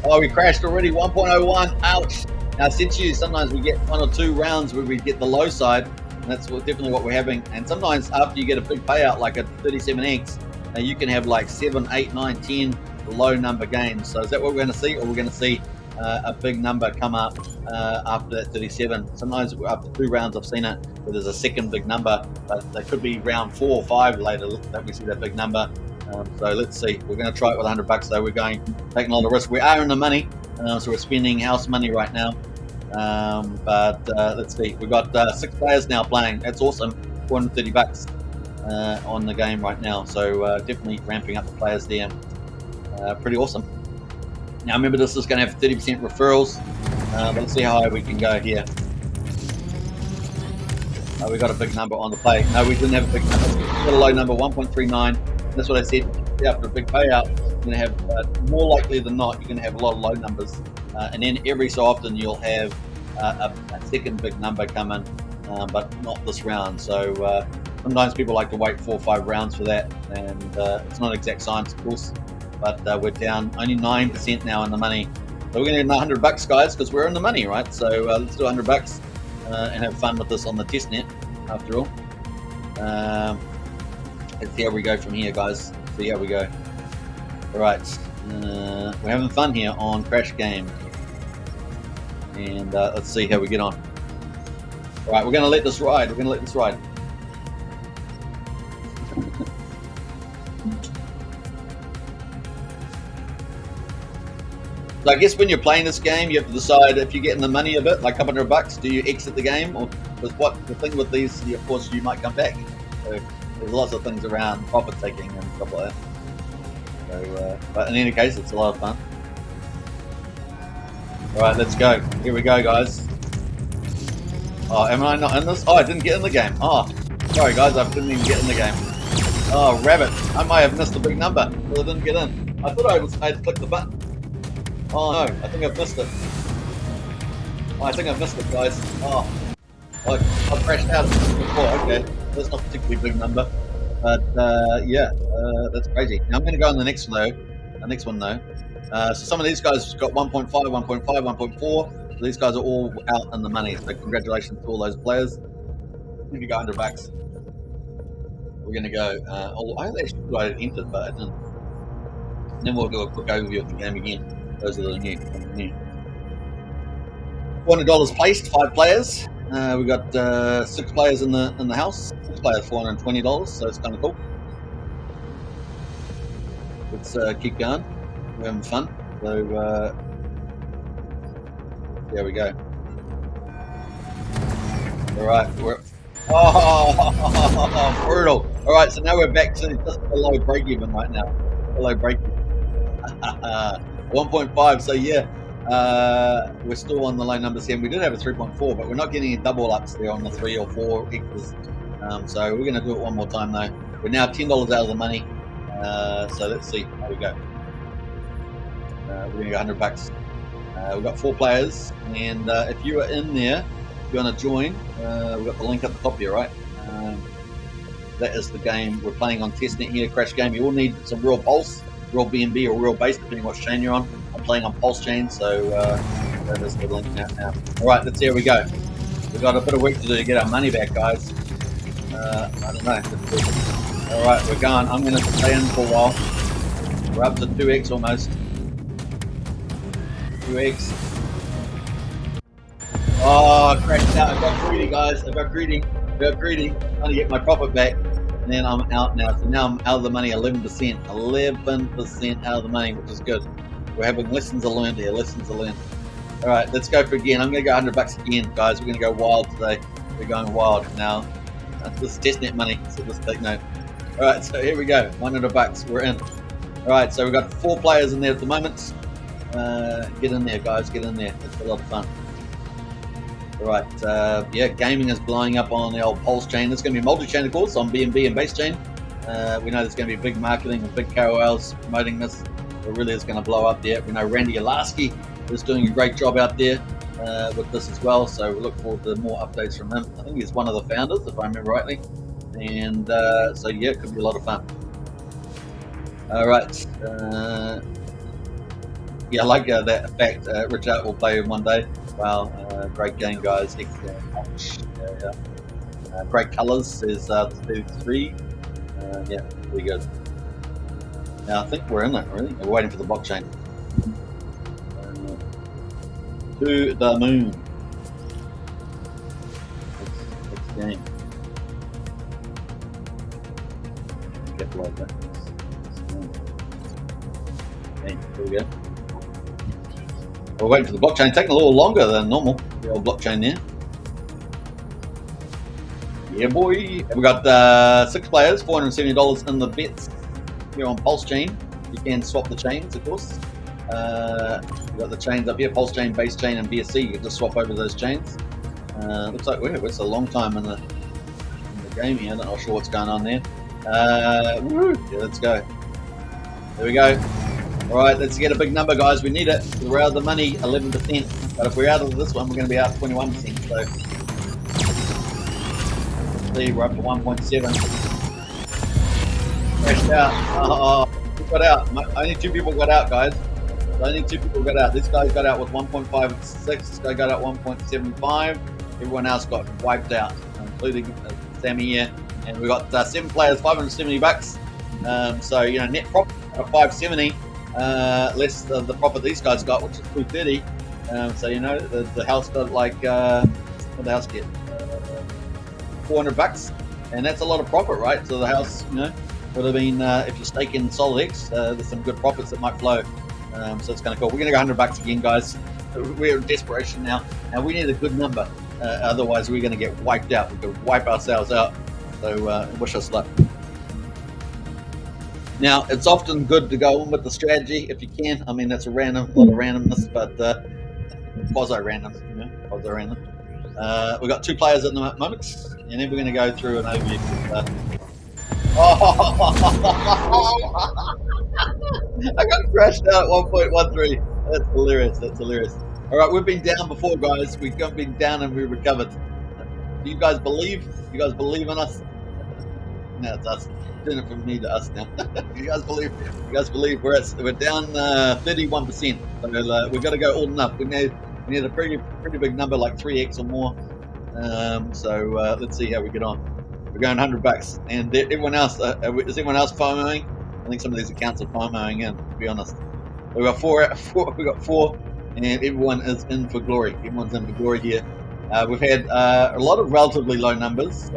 Oh, we crashed already, 1.01. Ouch. Now, I said to you, sometimes we get 1 or 2 rounds where we get the low side, and that's definitely what we're having. And sometimes after you get a big payout, like a 37x, you can have like 7, 8, 9, 10 low number games. So is that what we're going to see? Or we're going to see a big number come up after that 37? Sometimes after 2 rounds, I've seen it where there's a second big number, but they could be round 4 or 5 later that we see that big number. So let's see. We're going to try it with $100 though. We're taking a lot of risk. We are in the money, so we're spending house money right now. But let's see. We've got 6 players now playing. That's awesome. $430 on the game right now. So definitely ramping up the players there. Pretty awesome. Now remember, this is going to have 30% referrals, but let's see how high we can go here. We got a big number on the play. No, we didn't have a big number. We got a low number, 1.39. That's what I said. After a big payout, you're going to have, more likely than not, you're going to have a lot of low numbers. And then every so often you'll have a second big number come in, but not this round. So sometimes people like to wait 4 or 5 rounds for that. And it's not exact science, of course, but we're down only 9% now in the money. So we're going to get $100, guys, because we're in the money, right? So let's do $100. And have fun with this on the test net, after all. Let's see how we go from here, guys. See how we go. All right, we're having fun here on Crash Game, and let's see how we get on. All right, we're going to let this ride. We're going to let this ride. So I guess when you're playing this game, you have to decide if you're getting the money a bit, like a $100, do you exit the game? Or because what the thing with these, of course, you might come back. So there's lots of things around profit taking and stuff like that. So, but in any case, it's a lot of fun. All right, let's go. Here we go, guys. Oh, am I not in this? Oh, I didn't get in the game. Oh, sorry, guys, I didn't even get in the game. Oh, rabbit! I might have missed a big number because I didn't get in. I thought I had clicked the button. Oh no, I think I've missed it. Oh, I think I've missed it, guys. Oh, I crashed out before. Okay, that's not a particularly big number, but yeah, that's crazy. Now I'm going to go on the next one though. So some of these guys have got 1.5, 1.5, 1.4. So these guys are all out in the money. So congratulations to all those players. I'm going to go $100. We're going to go. I actually thought I had entered, but I didn't. And then we'll do a quick overview of the game again. Those are the new. $400 placed, 5 players. We got 6 players in the house. 6 players, $420. So it's kind of cool. Let's keep going. We're having fun. So there we go. All right, brutal. All right, so now we're back to just below break even right now. Below break even. 1.5. So yeah, we're still on the low numbers here. We did have a 3.4, but we're not getting any double ups there on the 3 or 4 X's. So we're going to do it one more time though. We're now $10 out of the money. So let's see how we go. We're going to go $100. We've got 4 players, and if you are in there, if you want to join, we've got the link at the top here, right? That is the game we're playing on testnet here, Crash Game. You will need some real pulse, real BNB, or real base, depending what chain you're on. I'm playing on PulseChain, so that is the link now. All right, let's see how we go. We've got a bit of work to do to get our money back, guys. I don't know. All right, we're going. I'm going to stay in for a while. We're up to 2x almost. 2x. Oh, I crashed out. I got greedy, guys. I got greedy. Trying to get my profit back. And then I'm out now. So now I'm out of the money 11%. 11% out of the money, which is good. We're having lessons learned here. Lessons learned. All right, let's go for again. I'm going to go $100 again, guys. We're going to go wild today. We're going wild now. This is testnet money, so just take note. All right, so here we go. $100. We're in. All right, so we've got 4 players in there at the moment. Get in there, guys. Get in there. It's a lot of fun. All right, yeah, gaming is blowing up on the old PulseChain. There's going to be MultiChain, of course, on BNB and BaseChain. We know there's going to be big marketing and big KOLs promoting this. It really is going to blow up there. We know Randy Alaski is doing a great job out there with this as well. So we look forward to more updates from him. I think he's one of the founders, if I remember rightly. And so, yeah, it could be a lot of fun. All right. Yeah, I like that fact. Richard will play one day. Wow, great game, guys. XGame. Great colors is 33. Yeah, pretty good. Now I think we're in it, really. We're waiting for the blockchain. To the moon. XGame. Get like that. Okay, here we go. We're waiting for the blockchain, taking a little longer than normal. The old blockchain there. Yeah, boy. We got 6 players, $470 in the bets here on PulseChain. You can swap the chains, of course. You've got the chains up here, PulseChain, base chain, and BSC. You can just swap over those chains. Looks like it's a long time in the game here. I'm not sure what's going on there. Yeah, let's go. There we go. All right, let's get a big number, guys. We need it. We're out of the money, 11%. But if we're out of this one, we're going to be out 21%. So, see, we're up to 1.7. Crashed out. Oh, we got out. Only 2 people got out, guys. Only 2 people got out. This guy got out with 1.56. This guy got out 1.75. Everyone else got wiped out, including Sammy here. And we got 7 players, $570. So net profit of 570, less the profit these guys got, which is 230. So the house got like what the house get $400, and that's a lot of profit, right? So the house would have been if you stake in SolidX, there's some good profits that might flow. So it's kind of cool. We're gonna go $100 again, guys. We're in desperation now, and we need a good number. Otherwise, we're gonna get wiped out. We could wipe ourselves out. So wish us luck. Now, it's often good to go on with the strategy if you can. I mean, that's a lot of randomness, but quasi-random, quasi-random. We've got 2 players at the moment, and then we're going to go through an overview. I got crashed out at 1.13. That's hilarious. That's hilarious. All right, we've been down before, guys. We've been down and we recovered. Do you guys believe? You guys believe in us? No, it's us. Doing it from me to us now. You guys believe? We're down 31%. So we've got to go all enough. We need a pretty big number, like 3x or more. So let's see how we get on. We're going $100, and everyone else is everyone else FOMOing? I think some of these accounts are FOMOing in. To be honest, we got four. We got 4, and everyone is in for glory. Everyone's in for glory here. We've had a lot of relatively low numbers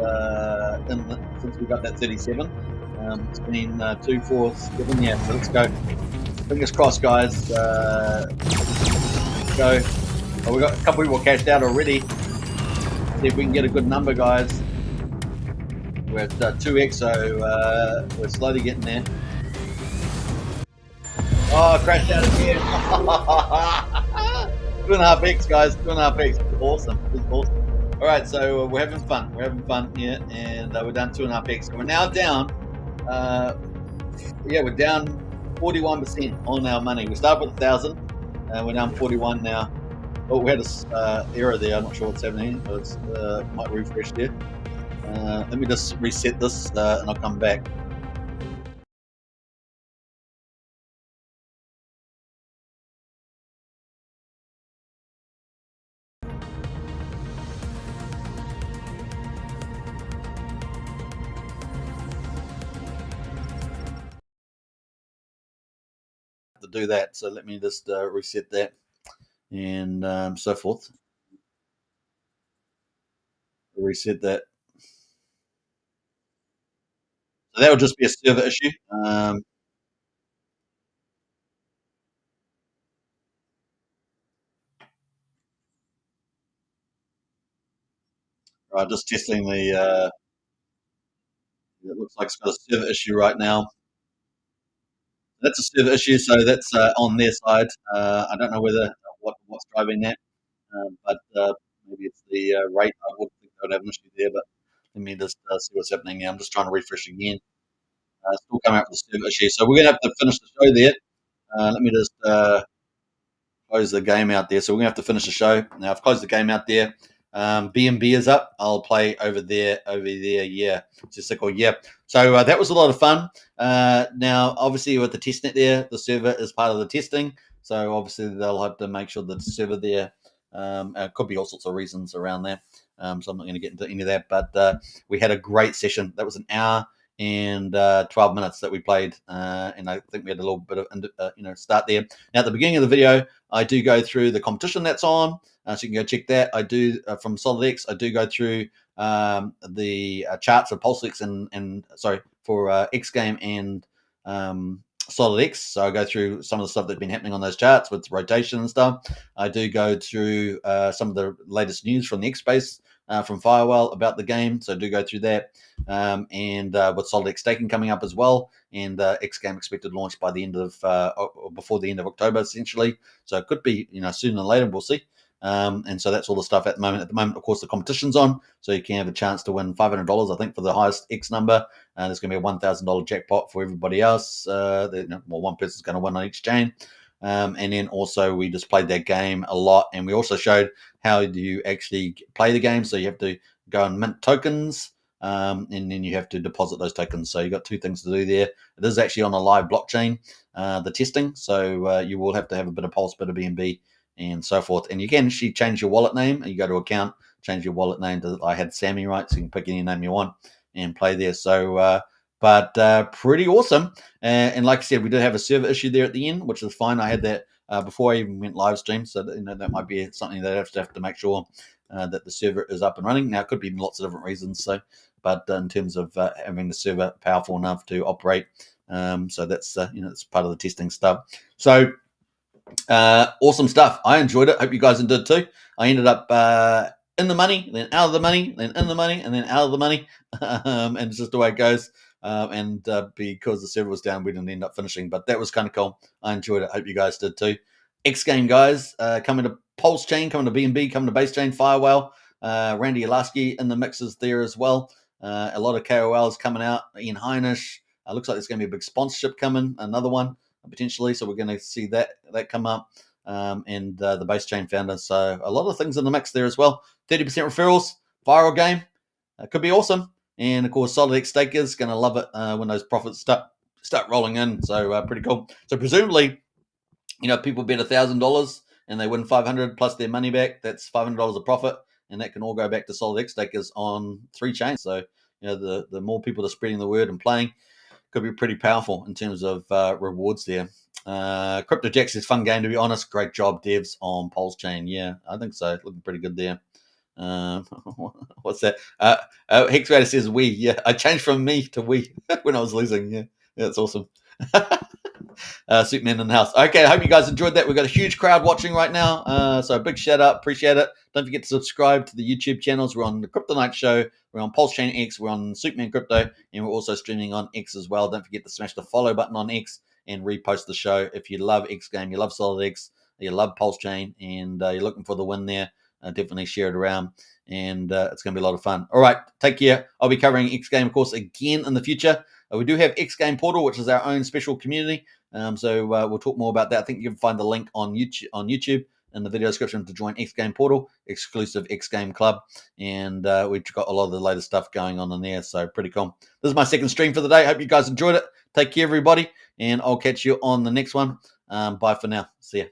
since we got that 37. It's been 2, 4, 7. Yeah, so let's go. Fingers crossed, guys. Let's go. Oh, we got a couple people cashed out already. See if we can get a good number, guys. We're at 2x, so we're slowly getting there. Oh, crashed out again. 2.5x, guys. 2.5x. Awesome. This is awesome. All right, so we're having fun. We're having fun here, and we're down 2.5x. So we're now down. We're down 41% on our money. We started with 1,000, and we're down 41 now. Oh, we had a error there. I'm not sure what's happening. But might refresh there. Let me just reset this, and I'll come back. To do that, so let me just reset that and so forth. Reset that. So that would just be a server issue. Right, just testing the. It looks like it's got a server issue right now. That's a server issue, so that's on their side. I don't know what's driving that, but maybe it's the rate. I wouldn't think they would have an issue there, but let me just see what's happening now. I'm just trying to refresh again. Still coming up with a server issue, so we're going to have to finish the show there. Let me just close the game out there. So we're going to have to finish the show. Now I've closed the game out there. BNB is up. I'll play over there. Yeah. Just a cool. Yeah. So that was a lot of fun. Now, obviously, with the testnet there, the server is part of the testing. So obviously, they'll have to make sure that the server there. Could be all sorts of reasons around that. So I'm not going to get into any of that. But we had a great session. That was an hour and 12 minutes that we played, and I think we had a little bit of start there. Now at the beginning of the video, I do go through the competition that's on, so you can go check that. I do from SolidX. I do go through the charts for PulseX and for XGame and SolidX. So I go through some of the stuff that's been happening on those charts with rotation and stuff. I do go through some of the latest news from the X space from Firewell about the game, so do go through that. And with Solid X staking coming up as well, and XGame expected to launch by the end of before the end of October, essentially. So it could be sooner than later. We'll see. And so that's all the stuff at the moment. At the moment, of course, the competition's on, so you can have a chance to win $500, I think, for the highest X number. There's going to be a $1,000 jackpot for everybody else. One person's going to win on each chain. And then also we just played that game a lot, and we also showed how do you actually play the game. So you have to go and mint tokens, and then you have to deposit those tokens. So you've got two things to do there. It is actually on a live blockchain, the testing. So you will have to have a bit of Pulse, bit of BNB, and so forth. And you can actually change your wallet name. You go to account, change your wallet name to, I had Sammy, right? So you can pick any name you want and play there. So, but pretty awesome. And like I said, we did have a server issue there at the end, which is fine. I had that before I even went live stream. So that might be something that I have to make sure that the server is up and running. Now, it could be lots of different reasons. So, but in terms of having the server powerful enough to operate, so that's it's part of the testing stuff. So awesome stuff. I enjoyed it. Hope you guys did too. I ended up in the money, then out of the money, then in the money, and then out of the money. And it's just the way it goes. And because the server was down, we didn't end up finishing. But that was kind of cool. I enjoyed it. Hope you guys did too. XGame guys, coming to PulseChain, coming to BNB, coming to BaseChain, Firewell. Randy Alaski in the mixes there as well. A lot of KOLs coming out. Ian Heinisch. Looks like there's going to be a big sponsorship coming. Another one potentially. So we're going to see that come up. And the BaseChain founder. So a lot of things in the mix there as well. 30% referrals, viral game. Could be awesome. And of course, Solid X stakers going to love it when those profits start rolling in. So pretty cool. So presumably, people bet $1,000 and they win 500 plus their money back. That's $500 of profit, and that can all go back to Solid X stakers on 3 chains. So the more people are spreading the word and playing, could be pretty powerful in terms of rewards there. Crypto Jacks is a fun game, to be honest. Great job, devs, on PulseChain. Yeah, I think so. Looking pretty good there. What's that? Hexrader says we. Yeah, I changed from me to we when I was losing. Yeah, that's awesome. Superman in the house. Okay, I hope you guys enjoyed that. We've got a huge crowd watching right now. So big shout out. Appreciate it. Don't forget to subscribe to the YouTube channels. We're on the Crypto Night Show. We're on PulseChain X. We're on Superman Crypto. And we're also streaming on X as well. Don't forget to smash the follow button on X and repost the show. If you love XGame, you love Solid X, you love PulseChain, and you're looking for the win there, definitely share it around. And it's going to be a lot of fun. All right, take care. I'll be covering XGame, of course, again in the future. We do have XGame Portal, which is our own special community. So we'll talk more about that. I think you can find the link on YouTube in the video description to join XGame Portal, exclusive XGame Club. And we've got a lot of the latest stuff going on in there. So pretty cool. This is my second stream for the day. Hope you guys enjoyed it. Take care, everybody. And I'll catch you on the next one. Bye for now. See ya.